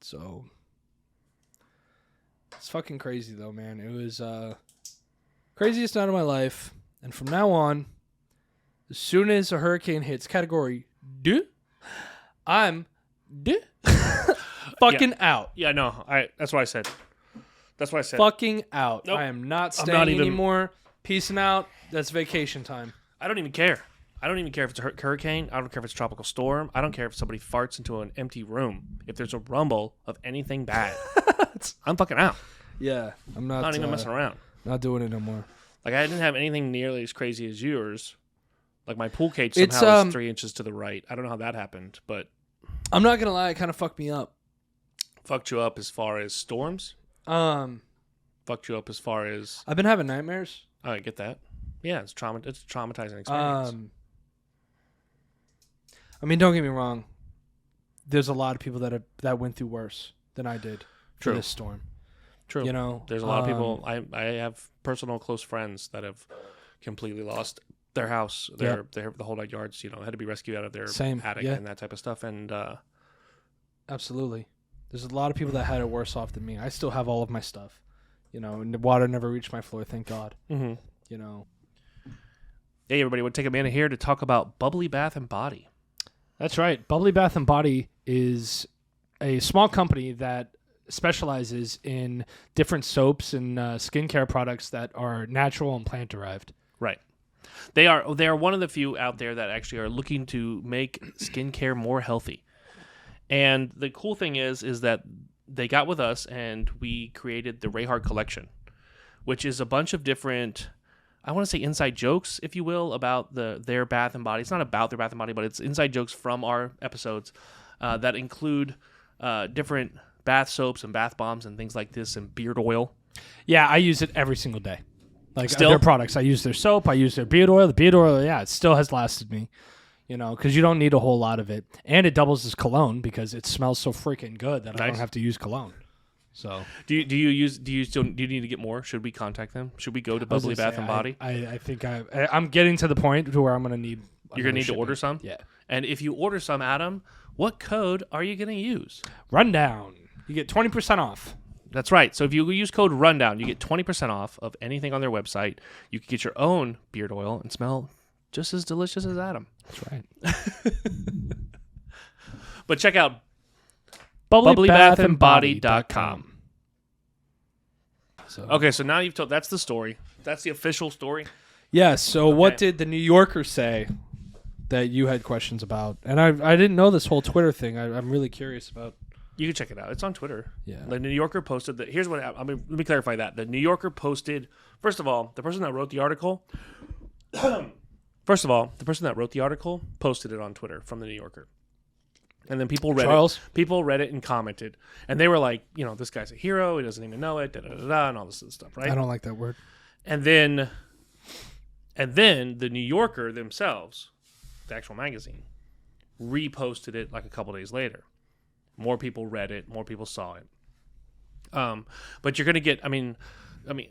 So, it's fucking crazy though, man. It was craziest night of my life. And from now on, as soon as a hurricane hits category 2, I'm fucking out. Yeah, no. That's what I said. That's what I said. Fucking out. Nope. I am not staying not even- anymore. Peacing out. That's vacation time. I don't even care. I don't even care if it's a hurricane. I don't care if it's a tropical storm. I don't care if somebody farts into an empty room. If there's a rumble of anything bad, I'm fucking out. Yeah, I'm not. I'm not even messing around. Not doing it no more. Like, I didn't have anything nearly as crazy as yours, Like my pool cage It's, somehow is 3 inches to the right. I don't know how that happened, but I'm not gonna lie, it kind of fucked me up. fucked you up as far as storms. Fucked you up as far as I've been having nightmares. oh, I get that. Yeah, it's It's a traumatizing experience. I mean, don't get me wrong. There's a lot of people that went through worse than I did for this storm. True. You know, there's a lot of people. I have personal close friends that have completely lost their house, the whole 9 yards. You know, had to be rescued out of their attic and that type of stuff. And absolutely, there's a lot of people that had it worse off than me. I still have all of my stuff. You know, and the water never reached my floor, thank God. Mm-hmm. You know. Hey, everybody, we'll take a minute here to talk about Bubbly Bath and Body. That's right. Bubbly Bath and Body is a small company that specializes in different soaps and skincare products that are natural and plant derived. Right. They are one of the few out there that actually are looking to make skincare more healthy. And the cool thing is that they got with us and we created the Rayhart collection, which is a bunch of different, I want to say inside jokes, if you will, about their bath and body. It's not about their bath and body, but it's inside jokes from our episodes that include different bath soaps and bath bombs and things like this and beard oil. Yeah, I use it every single day. Like Still? their products. I use their soap. I use their beard oil. The beard oil, yeah, it still has lasted me. You know, because you don't need a whole lot of it. And it doubles as cologne because it smells so freaking good that I don't have to use cologne. So do you need to get more? Should we contact them? Should we go to Bubbly Bath and Body? I think I'm getting to the point to where I'm going to need. You're going to need to order some? Yeah. And if you order some, Adam, what code are you going to use? Rundown. You get 20% off. That's right. So if you use code Rundown, you get 20% off of anything on their website. You can get your own beard oil and smell just as delicious as Adam. That's right. But check out bubblybathandbody.com. Okay, so now you've told, that's the story. That's the official story. Yeah, so what did the New Yorker say that you had questions about? And I didn't know this whole Twitter thing. I'm really curious about. You can check it out. It's on Twitter. Yeah. The New Yorker posted that. Here's what happened. Let me clarify that. The New Yorker posted, first of all, the person that wrote the article posted it on Twitter from the New Yorker. And then people read it. People read it and commented. And they were like, you know, this guy's a hero. He doesn't even know it, and all this stuff, right? I don't like that word. And then the New Yorker themselves, the actual magazine, reposted it like a couple days later. More people read it. More people saw it. But you're going to get, I mean,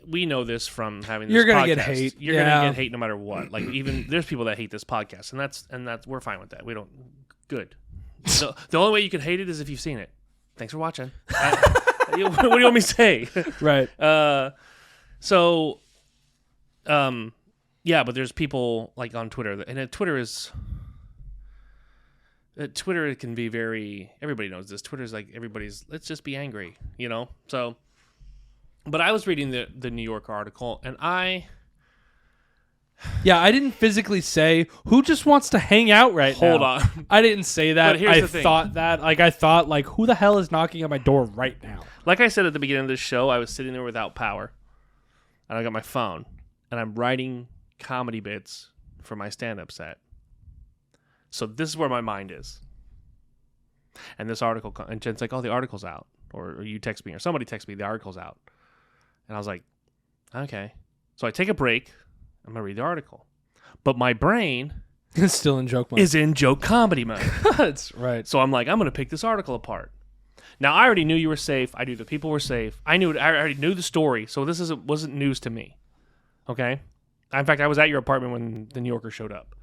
we know this from having this podcast. You're going to get hate. You're going to get hate no matter what. Like, even there's people that hate this podcast, and that's we're fine with that. We don't, good. So the only way you can hate it is if you've seen it. Thanks for watching. What do you want me to say? Right. Yeah, but there's people like on Twitter, and Twitter can be very, everybody knows this. Twitter's like let's just be angry, you know? So, but I was reading the New York article, and I didn't physically say who just wants to hang out now. Hold on. I didn't say that. But here's I the thing. thought that. Like, I thought, like, who the hell is knocking at my door right now? Like I said at the beginning of this show, I was sitting there without power, and I got my phone, and I'm writing comedy bits for my stand-up set. So this is where my mind is. And this article, and Jen's like, oh, the article's out. Or you text me, or somebody text me, the article's out. And I was like, okay. So I take a break. I'm going to read the article. But my brain is still in joke mode. Is in joke comedy mode. That's right. So I'm like, I'm going to pick this article apart. Now, I already knew you were safe. I knew the people were safe. I already knew the story. So this wasn't news to me. Okay? In fact, I was at your apartment when the New Yorker showed up.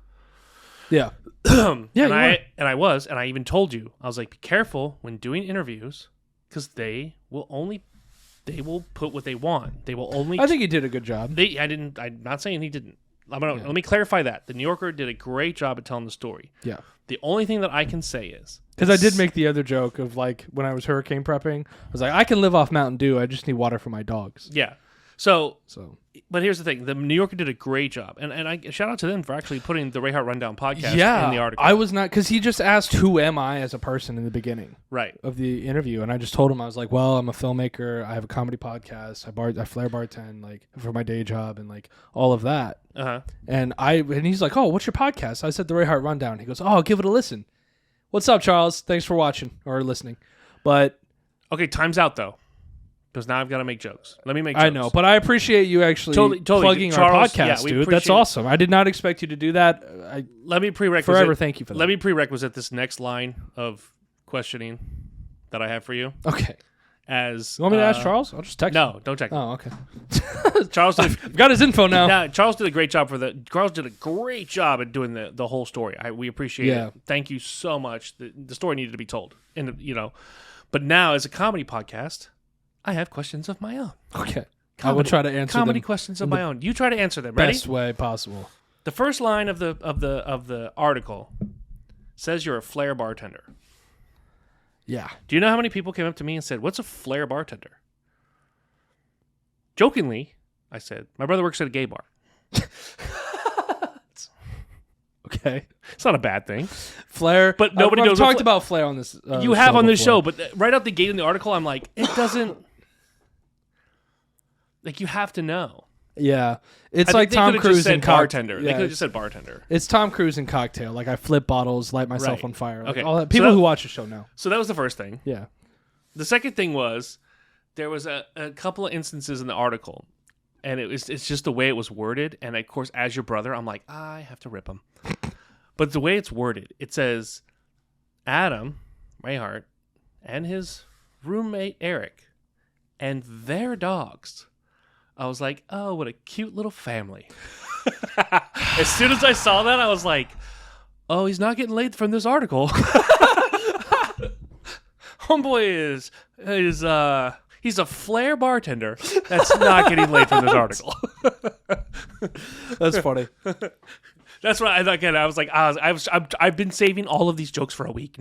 Yeah. And I even told you, I was like, be careful when doing interviews, because they will put what they want. They will only. I think he did a good job. I'm not saying he didn't. Let me clarify that. The New Yorker did a great job at telling the story. Yeah. The only thing that I can say is, because I did make the other joke of, like, when I was hurricane prepping, I was like, I can live off Mountain Dew. I just need water for my dogs. Yeah. So, So but here's the thing: the New Yorker did a great job, and I shout out to them for actually putting the Rayhart Rundown podcast in the article. I was not, because he just asked, "Who am I as a person?" in the beginning Right. of the interview, and I just told him, I was like, "Well, I'm a filmmaker. I have a comedy podcast. I flare bartend like for my day job, and like all of that." And he's like, "Oh, what's your podcast?" I said, "The Rayhart Rundown." He goes, "Oh, I'll give it a listen." What's up, Charles? Thanks for watching or listening. But okay, time's out though. Because now I've got to make jokes. Let me make jokes. I know, but I appreciate you actually totally, plugging Charles, our podcast, dude. That's awesome. I did not expect you to do that. Let me prerequisite. Forever thank you for that. Let me prerequisite this next line of questioning that I have for you. Okay. As you want me to ask Charles? I'll just text him. No, don't check him. Oh, okay. Charles did, I've got his info now. Yeah, Charles did a great job Charles did a great job at doing the whole story. We appreciate it. Thank you so much. The story needed to be told. And but now as a comedy podcast, I have questions of my own. Okay. I will try to answer comedy them questions of my own. You try to answer them. Ready? Best way possible. The first line of the article says you're a flair bartender. Yeah. Do you know how many people came up to me and said, "What's a flair bartender?" Jokingly, I said, "My brother works at a gay bar." Okay. It's not a bad thing. Flair. But nobody knows. I've talked about flair on this. You have on this before. show, but right out the gate in the article, I'm like, it doesn't. Like, you have to know. Yeah. It's like Tom Cruise in bartender. They could have just said bartender. It's Tom Cruise in Cocktail. Like, I flip bottles, light myself on fire. Like, okay. All that. People who watch the show know. So that was the first thing. Yeah. The second thing was there was a couple of instances in the article, and it's just the way it was worded. And, of course, as your brother, I'm like, I have to rip him. But the way it's worded, it says Adam Rayhart and his roommate Eric and their dogs. I was like, oh, what a cute little family. As soon as I saw that, I was like, oh, he's not getting laid from this article. Homeboy he's a flair bartender that's not getting laid from this article. That's funny. That's what I was like. I've been saving all of these jokes for a week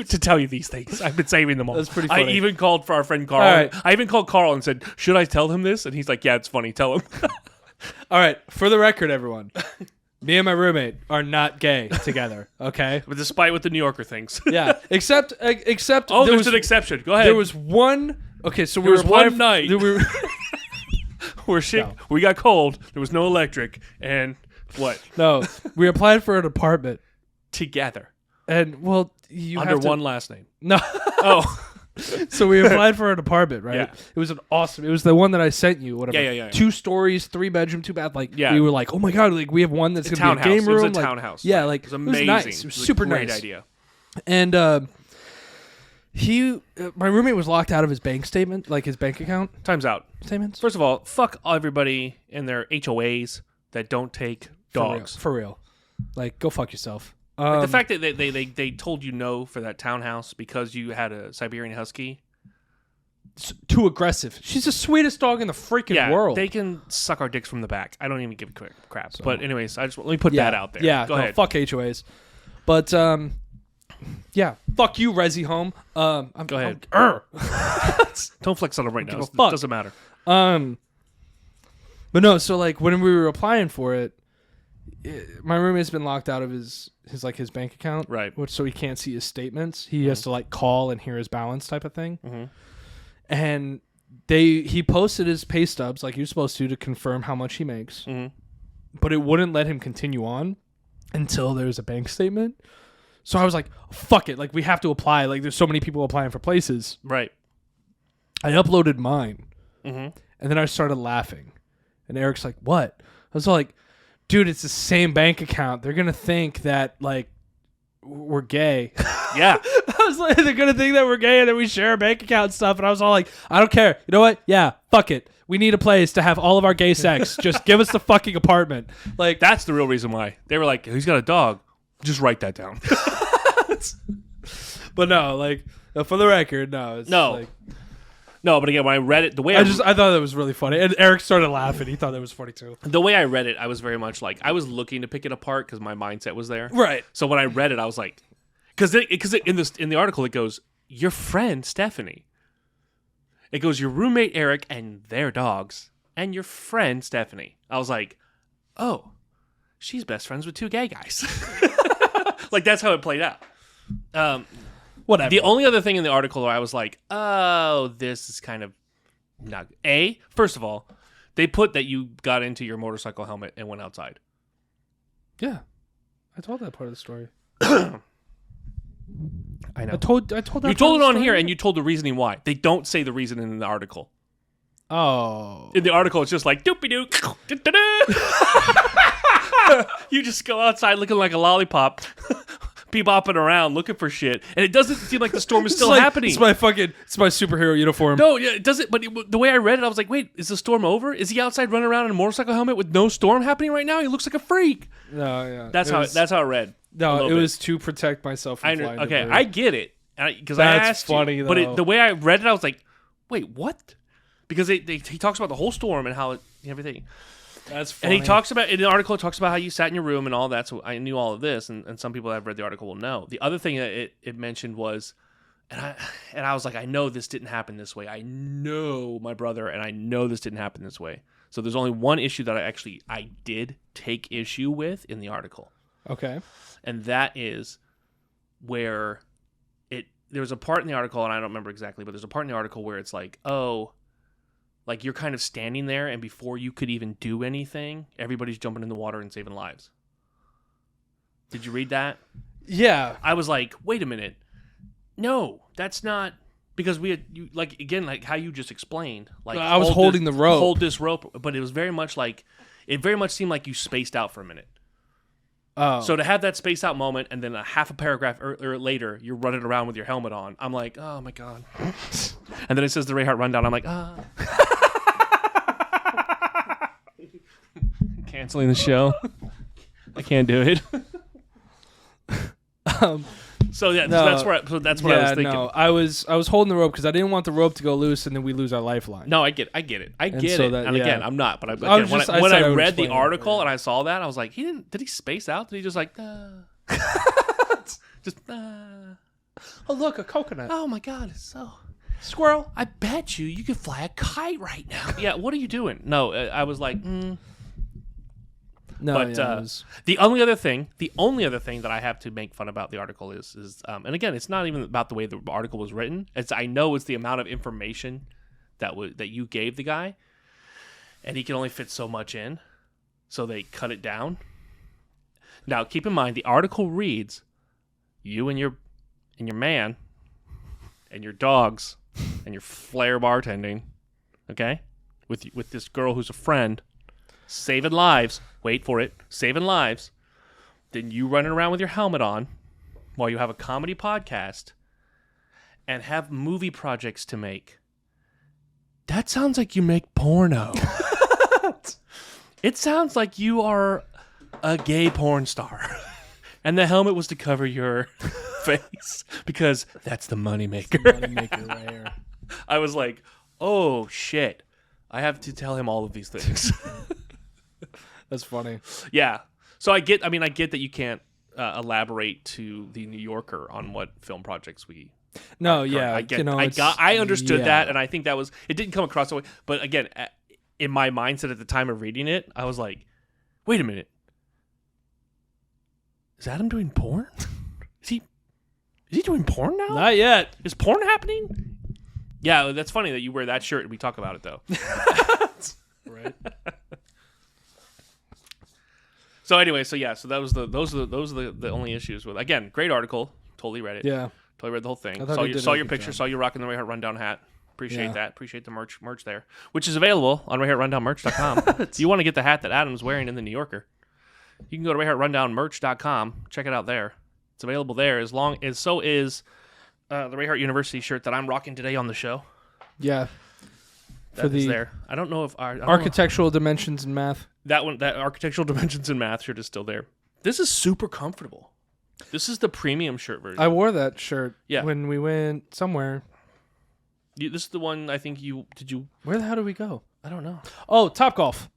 to tell you these things. I've been saving them all. That's pretty funny. I even called for our friend Carl. Right. I even called Carl and said, "Should I tell him this?" And he's like, "Yeah, it's funny. Tell him." All right. For the record, everyone, me and my roommate are not gay together. Okay. But despite what the New Yorker thinks. Yeah. Except. Oh, there's an exception. Go ahead. There was one. Okay, so there was one night where we got cold. There was no electric, and what? No, we applied for an apartment together, and well, you under have to, one last name. No. Oh. So we applied for an apartment, right? Yeah. It was it was the one that I sent you, whatever. Yeah. 2 stories, 3 bedroom, 2 bath. Like, yeah. We were like, oh my God, like we have one that's going to be a game room. It was a like, townhouse. Yeah, like, it was amazing. It was nice. It was super great nice. idea. And my roommate was locked out of his bank statement, like his bank account. Time's out. Statements? First of all, fuck everybody in their HOAs that don't take dogs. For real. Like, go fuck yourself. Like the fact that they told you no for that townhouse because you had a Siberian Husky. It's too aggressive. She's the sweetest dog in the freaking world. They can suck our dicks from the back. I don't even give a crap. So, but anyways, let me put that out there. Yeah, go ahead. Fuck HOAs. But yeah, fuck you, Resi Home. Go ahead. Don't flex on them right now. It doesn't matter. But no. So like when we were applying for it, my roommate's been locked out of his bank account, right? So he can't see his statements. He has to like call and hear his balance type of thing. Mm-hmm. And he posted his pay stubs like he was supposed to confirm how much he makes, but it wouldn't let him continue on until there's a bank statement. So I was like, fuck it, like we have to apply. Like there's so many people applying for places. Right. I uploaded mine, and then I started laughing, and Eric's like, "What?" I was like, "Dude, it's the same bank account. They're gonna think that like we're gay." Yeah. I was like, they're gonna think that we're gay and that we share a bank account and stuff. And I was all like, I don't care. You know what? Yeah, fuck it. We need a place to have all of our gay sex. Just give us the fucking apartment. Like that's the real reason why they were like, he's got a dog. Just write that down. But no, like for the record, no. It's no. Like, no, but again, when I read it, the way I thought that was really funny, and Eric started laughing. He thought that was funny too. The way I read it, I was very much like I was looking to pick it apart because my mindset was there. Right. So when I read it, I was like, because in the article it goes, your friend Stephanie. It goes your roommate Eric and their dogs. and your friend Stephanie. I was like, oh, she's best friends with two gay guys. Like, that's how it played out. Whatever. The only other thing in the article where I was like, oh, this is kind of not... First of all, they put that you got into your motorcycle helmet and went outside. Yeah. I told that part of the story. I know. I told that you told it on here, and you told the reasoning why. They don't say the reason in the article. Oh. In the article, it's just like, doopy-doo. You just go outside looking like a lollipop, bebopping around, looking for shit. And it doesn't seem like the storm is still happening. It's my superhero uniform. No, yeah, it doesn't. But the way I read it, I was like, wait, is the storm over? Is he outside running around in a motorcycle helmet with no storm happening right now? He looks like a freak. No, yeah. That's how it read. No, it was to protect myself from flying okay, debris. I get it. Because I asked funny, you. though. But the way I read it, I was like, wait, what? Because he talks about the whole storm and how everything. That's funny. And he talks about, in the article, it talks about how you sat in your room and all that, so I knew all of this, and some people that have read the article will know. The other thing that it mentioned was, and I was like, I know this didn't happen this way. I know my brother, and I know this didn't happen this way. So there's only one issue that I did take issue with in the article. Okay. And that is where there's a part in the article, and I don't remember exactly, but there's a part in the article where it's like, oh, like you're kind of standing there, and before you could even do anything, everybody's jumping in the water and saving lives. Did you read that? Yeah. I was like, wait a minute. No, that's not, because we had, like how you just explained. Like I was holding the rope. Hold this rope, but it was very much like, it very much seemed like you spaced out for a minute. Oh. So to have that spaced out moment, and then a half a paragraph or later, you're running around with your helmet on. I'm like, oh my God. And then it says the Rayhart rundown. I'm like, canceling the show. I can't do it. So yeah, no, that's what I was thinking. No, I was holding the rope because I didn't want the rope to go loose and then we lose our lifeline. No, I get it. And again, I'm not. But when I read the article and I saw that, I was like, did he space out? Did he just like, just, oh look, a coconut. Oh my God, it's so squirrel. I bet you could fly a kite right now. Yeah, what are you doing? No, I was like, No, but the only other thing that I have to make fun about the article is and again, it's not even about the way the article was written. I know it's the amount of information that you gave the guy, and he can only fit so much in, so they cut it down. Now, keep in mind, the article reads, "You and your man, and your dogs, and your flair bartending, okay, with this girl who's a friend." Saving lives. Wait for it. Saving lives. Then you running around with your helmet on while you have a comedy podcast and have movie projects to make. That sounds like you make porno. It sounds like you are a gay porn star. And the helmet was to cover your face because that's the moneymaker. Moneymaker right here. I was like, oh shit. I have to tell him all of these things. That's funny. Yeah. So I get that you can't elaborate to the New Yorker on what film projects we. No, yeah. I understood that, and I think that was, it didn't come across that way. But again, in my mindset at the time of reading it, I was like, wait a minute. Is Adam doing porn? Is he doing porn now? Not yet. Is porn happening? Yeah, that's funny that you wear that shirt and we talk about it though. Right. So anyway, so those are the only issues with. Again, great article. Totally read it. Yeah. Totally read the whole thing. Saw your picture. Saw you rocking the Rayhart Rundown hat. Appreciate that. Appreciate the merch there, which is available on RayhartRundownMerch.com. If you want to get the hat that Adam's wearing in the New Yorker, you can go to RayhartRundownMerch.com. Check it out there. It's available there. As long as so is the Rayhart University shirt that I'm rocking today on the show. Yeah. That is there. I don't know if architectural dimensions in math. That architectural dimensions in math shirt is still there. This is super comfortable. This is the premium shirt version. I wore that shirt when we went somewhere. This is the one I think you did. You where the hell did we go? I don't know. Oh, Topgolf.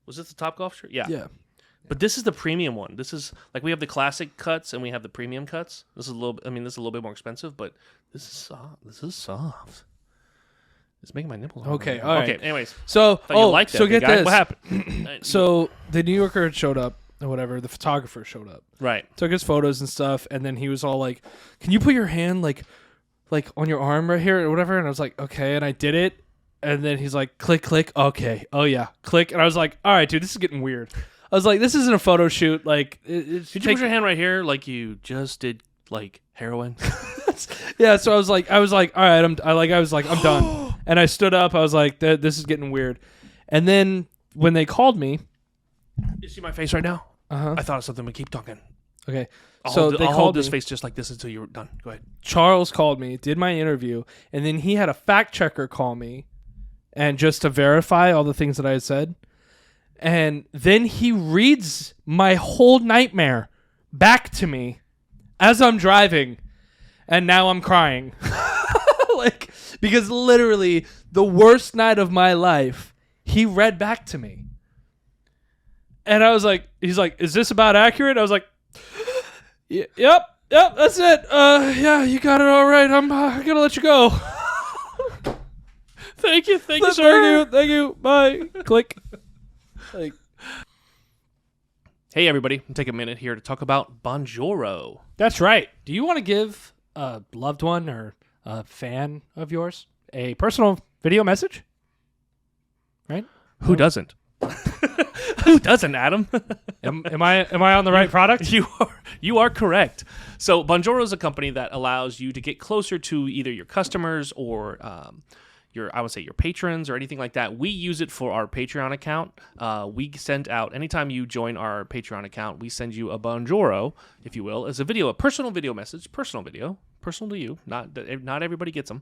Was this the Topgolf shirt? Yeah. Yeah. But this is the premium one. This is like we have the classic cuts and we have the premium cuts. This is a little. I mean, this is a little bit more expensive, but this is soft. This is soft. It's making my nipples. Okay, all right. Okay. Anyways, So, you liked that so big get guy. this. What happened? So the New Yorker had showed up or whatever. The photographer showed up, Right. took his photos and stuff, and then he was all like, "Can you put your hand like on your arm right here or whatever?" And I was like, "Okay," and I did it. And then he's like, "Click, click, okay, oh yeah, click." And I was like, "All right, dude, this is getting weird." I was like, "This isn't a photo shoot." Like, Did you put your hand right here like you just did like heroin? Yeah. So I was like, "All right, I'm done." And I stood up. I was like, "This is getting weird." And then when they called me, You see my face right now? uh-huh. I thought of something, but keep talking. Okay. I'll They hold called this me. face just like this until you're done. Go ahead. Charles called me, did my interview, and then he had a fact checker call me, and just to verify all the things that I had said. And then he reads my whole nightmare back to me as I'm driving, and now I'm crying. Like, because literally the worst night of my life, he read back to me. And I was like, he's like, "Is this about accurate?" I was like, Yep, that's it. Yeah, you got it all right. I'm gonna let you go. Thank you, sir. Thank you. Bye. Click. Like, Hey, everybody. Take a minute here to talk about Bonjoro. that's right. Do you want to give a loved one or a fan of yours a personal video message? Right? Who doesn't? Who doesn't, Adam? Am I on the right product? You are correct. So Bonjoro is a company that allows you to get closer to either your customers or your patrons or anything like that. We use it for our Patreon account. We send out, anytime you join our Patreon account, we send you a Bonjoro, if you will, as a personal video message, personal to you. Not everybody gets them.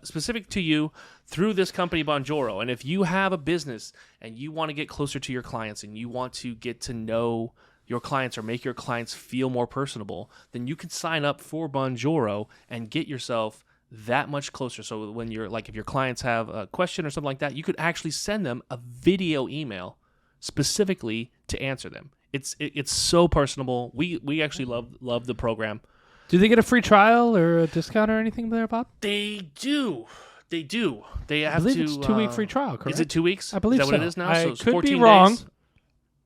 Specific to you through this company Bonjoro. And if you have a business and you want to get closer to your clients and you want to get to know your clients or make your clients feel more personable, then you can sign up for Bonjoro and get yourself that much closer. So when you're like, if your clients have a question or something like that, you could actually send them a video email specifically to answer them. It's so personable. We actually love the program. Do they get a free trial or a discount or anything there, Bob? They do. They have I believe to. it's 2-week free trial, correct? Is it 2 weeks? I believe Is that so. what it is now? I So it's could 14 be wrong. days.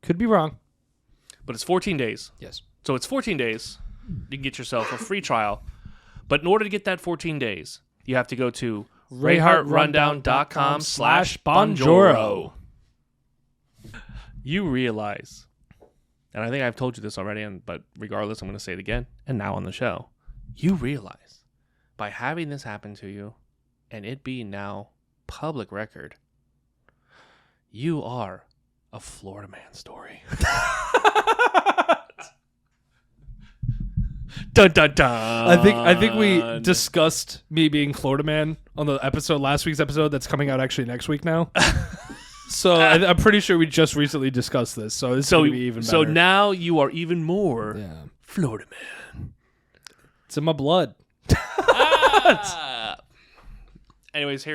Could be wrong. But it's 14 days. Yes. So it's 14 days. You can get yourself a free trial. But in order to get that 14 days, you have to go to rayhartrundown.com/Bonjoro. You realize, and I think I've told you this already, but regardless, I'm going to say it again, and now on the show. You realize, by having this happen to you, and it being now public record, you are a Florida man story. Dun, dun, dun. I think we discussed me being Florida man on the last week's episode that's coming out actually next week now. So I'm pretty sure we just recently discussed this. So this is going to be even better. So now you are even more Florida man. It's in my blood. Anyways,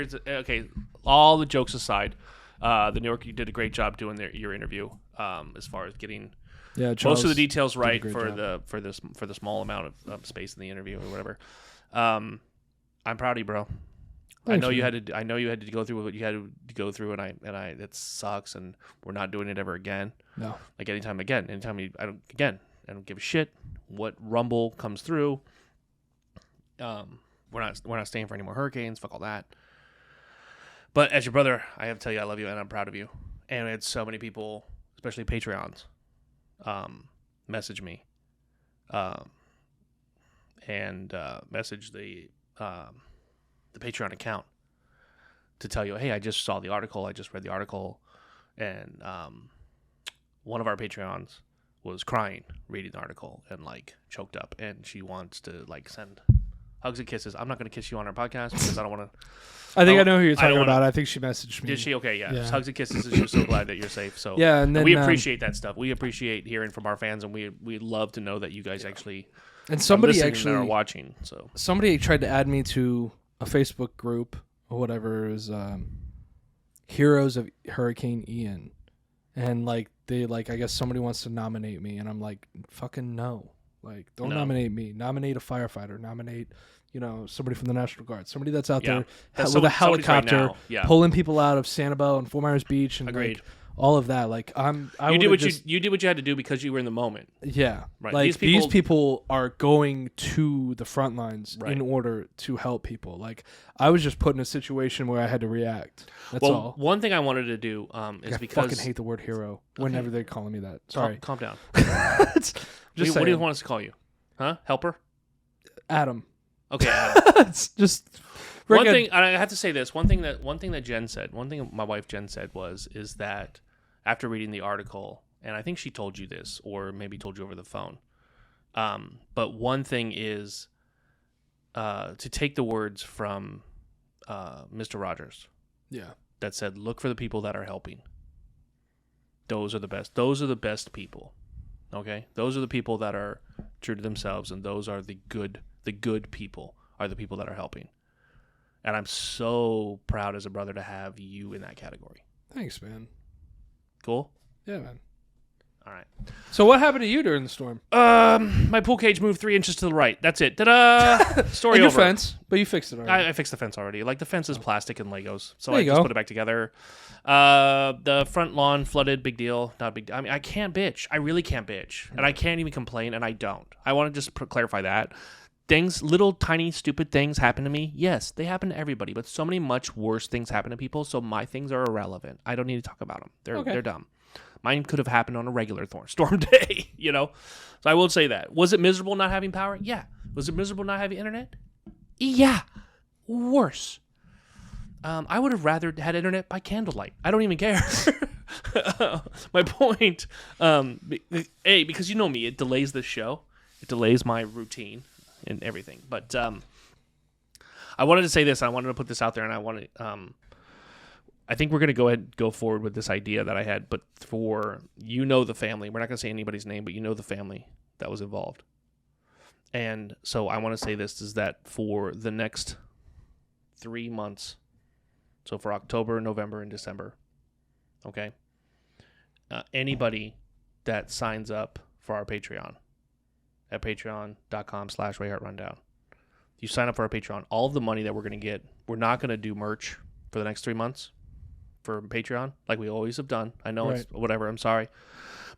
all the jokes aside, the New Yorker did a great job doing your interview as far as getting most of the details right for the small amount of space in the interview or whatever. I'm proud of you, bro. Thanks, I know you had to go through what you had to go through, and I it sucks, and we're not doing it ever again. No, like I don't give a shit what rumble comes through. We're not staying for any more hurricanes. Fuck all that. But as your brother, I have to tell you I love you and I'm proud of you. And we had so many people, especially Patreons, message me, and message the Patreon account to tell you, hey, I just saw the article, I just read the article, and one of our Patreons was crying reading the article and like choked up, and she wants to like send hugs and kisses. I'm not going to kiss you on our podcast because I don't want to. I think I know who you're talking about. I think she messaged me. Did she? Okay, yeah. Just hugs and kisses. And she was so glad that you're safe. So yeah, and then we appreciate that stuff. We appreciate hearing from our fans, and we love to know that you guys actually are watching. So somebody tried to add me to a Facebook group or whatever. It was Heroes of Hurricane Ian, and like I guess somebody wants to nominate me, and I'm like, fucking no. Like, don't nominate me. Nominate a firefighter. Nominate, somebody from the National Guard, somebody that's out Yeah. there That's with a somebody's right helicopter now. Yeah. pulling people out of Sanibel and Fort Myers Beach and Agreed. like all of that. Like You did what you had to do because you were in the moment. yeah, Right. like These people are going to the front lines Right. in order to help people. Like I was just put in a situation where I had to react. That's all. One thing I wanted to do is I because fucking hate the word hero whenever they're calling me that. Sorry. Calm down. Just What do you saying. want us to call you? Huh? Helper? Adam. Okay. Adam. It's just One thing I have to say this. One thing that Jen said. One thing my wife Jen said is that after reading the article, and I think she told you this, or maybe told you over the phone. But one thing is to take the words from Mr. Rogers. Yeah. That said, look for the people that are helping. Those are the best. Those are the best people. Okay? Those are the people that are true to themselves, and those are the good people are the people that are helping. And I'm so proud as a brother to have you in that category. Thanks, man. Cool? Yeah, man. All right. So what happened to you during the storm? My pool cage moved 3 inches to the right. That's it. Ta-da! Story And your over. fence, but you fixed it already. I fixed the fence already. Like, the fence is plastic and Legos, so There I you just go. put it back together. The front lawn flooded. Big deal. Not a big deal. I mean, I can't bitch. I really can't bitch, and I can't even complain, and I don't. I want to just clarify that. Things, little tiny stupid things happen to me. Yes, they happen to everybody, but so many much worse things happen to people. So my things are irrelevant. I don't need to talk about them. They're dumb. Mine could have happened on a regular storm day, So I will say that. Was it miserable not having power? Yeah. Was it miserable not having internet? Yeah. Worse. I would have rather had internet by candlelight. I don't even care. My point, because you know me, it delays the show. It delays my routine and everything. But I wanted to say this. I wanted to put this out there, and I think we're going to go forward with this idea that I had, but for the family. We're not going to say anybody's name, but the family that was involved. And so I want to say this is that for the next 3 months, so for October, November, and December, okay, anybody that signs up for our Patreon at patreon.com/Rayhart Rundown, you sign up for our Patreon, all of the money that we're going to get, we're not going to do merch for the next 3 months for Patreon like we always have done. I know it's whatever. I'm sorry.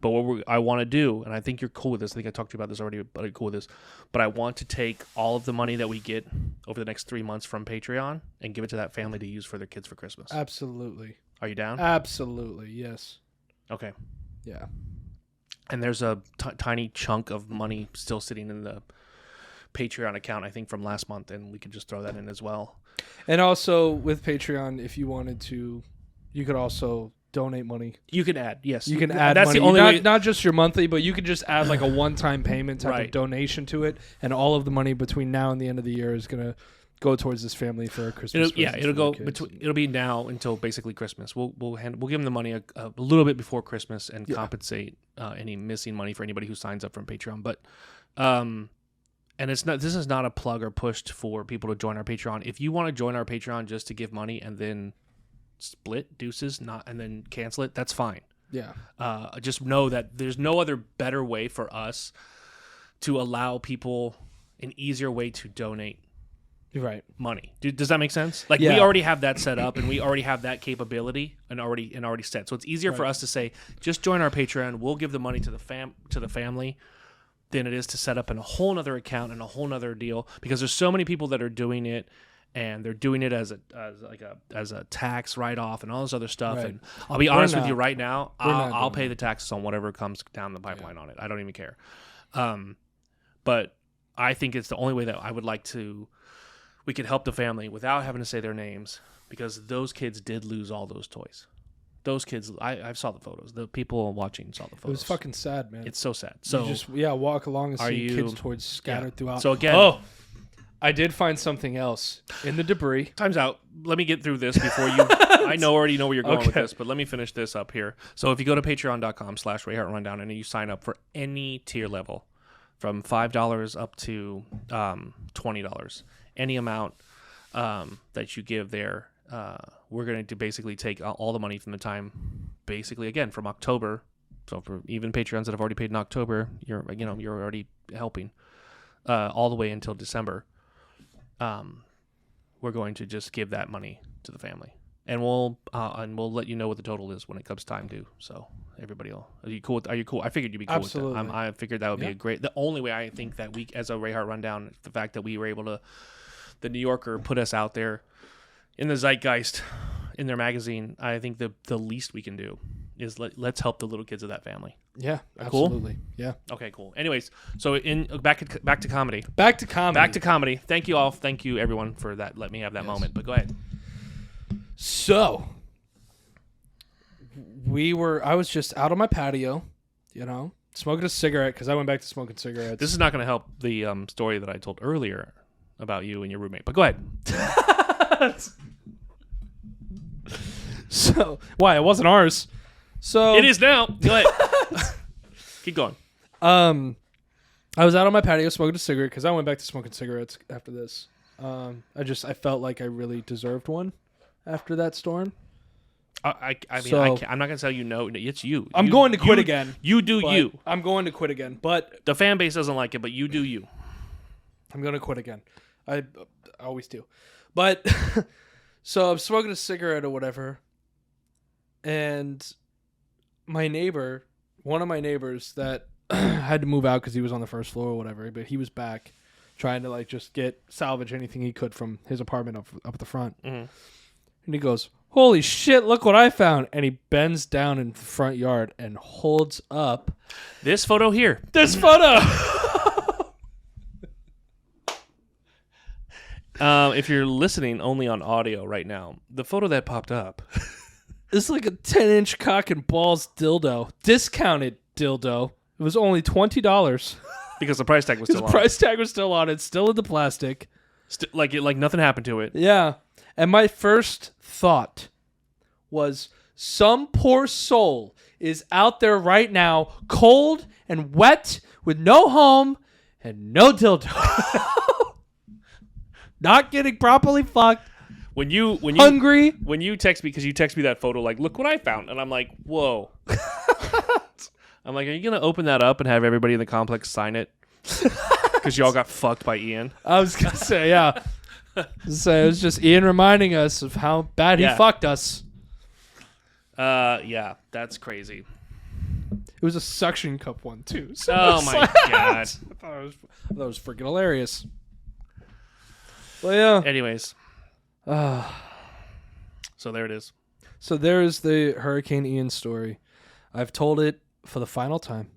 But what I want to do, and I think you're cool with this. I think I talked to you about this already, but I'm cool with this. But I want to take all of the money that we get over the next 3 months from Patreon and give it to that family to use for their kids for Christmas. Absolutely. Are you down? Absolutely. Yes. Okay. Yeah. And there's a tiny chunk of money still sitting in the Patreon account, I think, from last month, and we could just throw that in as well. And also with Patreon, if you wanted to, you could also donate money. You can add, yes. You can add That's money. the only way. Not just your monthly, but you could just add like a one-time payment type of donation to it, and all of the money between now and the end of the year is going to go towards this family for a Christmas. It'll go between. It'll be now until basically Christmas. We'll give them the money a little bit before Christmas and compensate any missing money for anybody who signs up from Patreon. But and it's not. This is not a plug or push for people to join our Patreon. If you want to join our Patreon just to give money and then split deuces, and then cancel it, that's fine. Yeah. Just know that there's no other better way for us to allow people an easier way to donate. Right. Money. Does that make sense? Like we already have that set up, and we already have that capability and already set. So it's easier for us to say, just join our Patreon. We'll give the money to the family than it is to set up in a whole nother account and a whole nother deal, because there's so many people that are doing it, and they're doing it as a tax write off and all this other stuff. Right. And I'll be honest with you right now, I'll pay that. the taxes on whatever comes down the pipeline on it. I don't even care. But I think it's the only way that I would like to. We could help the family without having to say their names, because those kids did lose all those toys. Those kids, I saw the photos. The people watching saw the photos. It was fucking sad, man. It's so sad. So you just walk along and see kids toys scattered throughout. So again, I did find something else in the debris. Time's out. Let me get through this before you. I already know where you're going with this, but let me finish this up here. So if you go to patreon.com/Rayhart Rundown and you sign up for any tier level, from $5 up to $20, any amount that you give there, we're going to basically take all the money from the time, basically again from October. So for even Patreons that have already paid in October, you're already helping all the way until December. we're going to just give that money to the family, and we'll let you know what the total is when it comes time to. So everybody, are you cool? Are you cool? I figured you'd be cool Absolutely. with that. I figured that would be a great. The only way I think that we, as a Rayhart rundown, the fact that we were able to, the New Yorker put us out there in the zeitgeist, in their magazine. I think the least we can do is let's help the little kids of that family. Yeah, Cool? absolutely. Yeah. Okay, cool. Anyways, so back to comedy. Back to comedy. Back to comedy. Thank you all. Thank you everyone for that. Let me have that moment. But go ahead. So, I was just out on my patio, smoking a cigarette because I went back to smoking cigarettes. This is not going to help the story that I told earlier about you and your roommate. But go ahead. So, why? It wasn't ours. So it is now. Go ahead. Keep going. I was out on my patio smoking a cigarette because I went back to smoking cigarettes after this. I felt like I really deserved one after that storm. I mean, So- I'm not going to tell you no. It's you. I'm going to quit again. You do but you. I'm going to quit again, but The fan base doesn't like it, but you do you. I'm going to quit again. I always do. But so I'm smoking a cigarette or whatever, and one of my neighbors that had to move out because he was on the first floor or whatever, but he was back trying to just salvage anything he could from his apartment up at the front. Mm-hmm. And he goes, "Holy shit, look what I found." And he bends down in the front yard and holds up This photo here. this photo. If you're listening only on audio right now, the photo that popped up. It's like a 10-inch cock and balls dildo. Discounted dildo. It was only $20. Because the price tag was still The on. price tag was still on it. Still in the plastic. Like nothing happened to it. Yeah. And my first thought was some poor soul is out there right now, cold and wet, with no home and no dildo. Not getting properly fucked. When you Hungry. When you text me, because you text me that photo, like, look what I found, and I'm like, whoa. I'm like, are you gonna open that up and have everybody in the complex sign it? Because y'all got fucked by Ian. I was gonna say, yeah. So it was just Ian reminding us of how bad he fucked us. Yeah, that's crazy. It was a suction cup one too. So Oh my god. I thought it was freaking hilarious. Well, yeah. Anyways, so there it is. So there's the Hurricane Ian story. I've told it for the final time.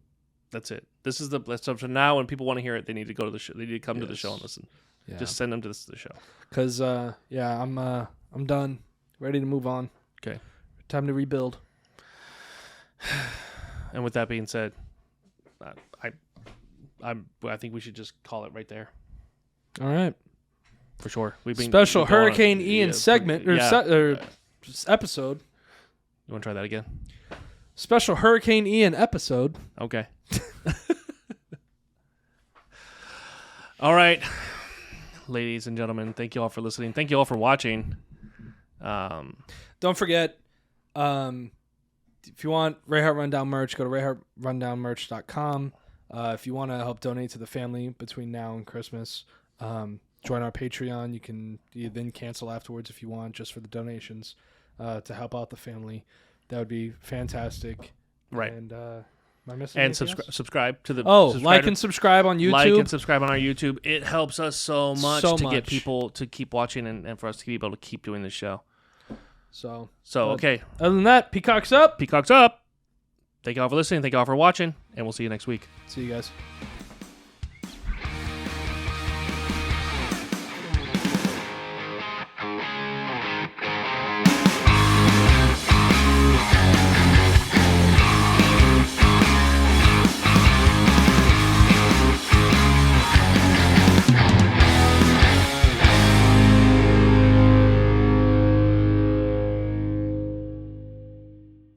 That's it. This is the so now when people want to hear it, they need to go to the show. They need to come to the show and listen. Yeah. Just send them to the show. Cause I'm done. Ready to move on. Okay. Time to rebuild. And with that being said, I think we should just call it right there. All right. For sure. We've been Special we've gone on- Hurricane Ian segment or episode. You want to try that again? Special Hurricane Ian episode. Okay. All right, ladies and gentlemen, thank you all for listening. Thank you all for watching. Don't forget, if you want Rayhart Rundown merch, go to rayhartrundownmerch.com. If you want to help donate to the family between now and Christmas, join our Patreon. You then cancel afterwards if you want, just for the donations to help out the family. That would be fantastic. Right. And am I missing And anything else? subscribe to the like and subscribe on YouTube. Like and subscribe on our YouTube. It helps us so much So to much. get people to keep watching and for us to be able to keep doing this show. So Okay, other than that, peacocks up. peacocks up. Thank you all for listening. Thank you all for watching, and we'll see you next week. See you guys.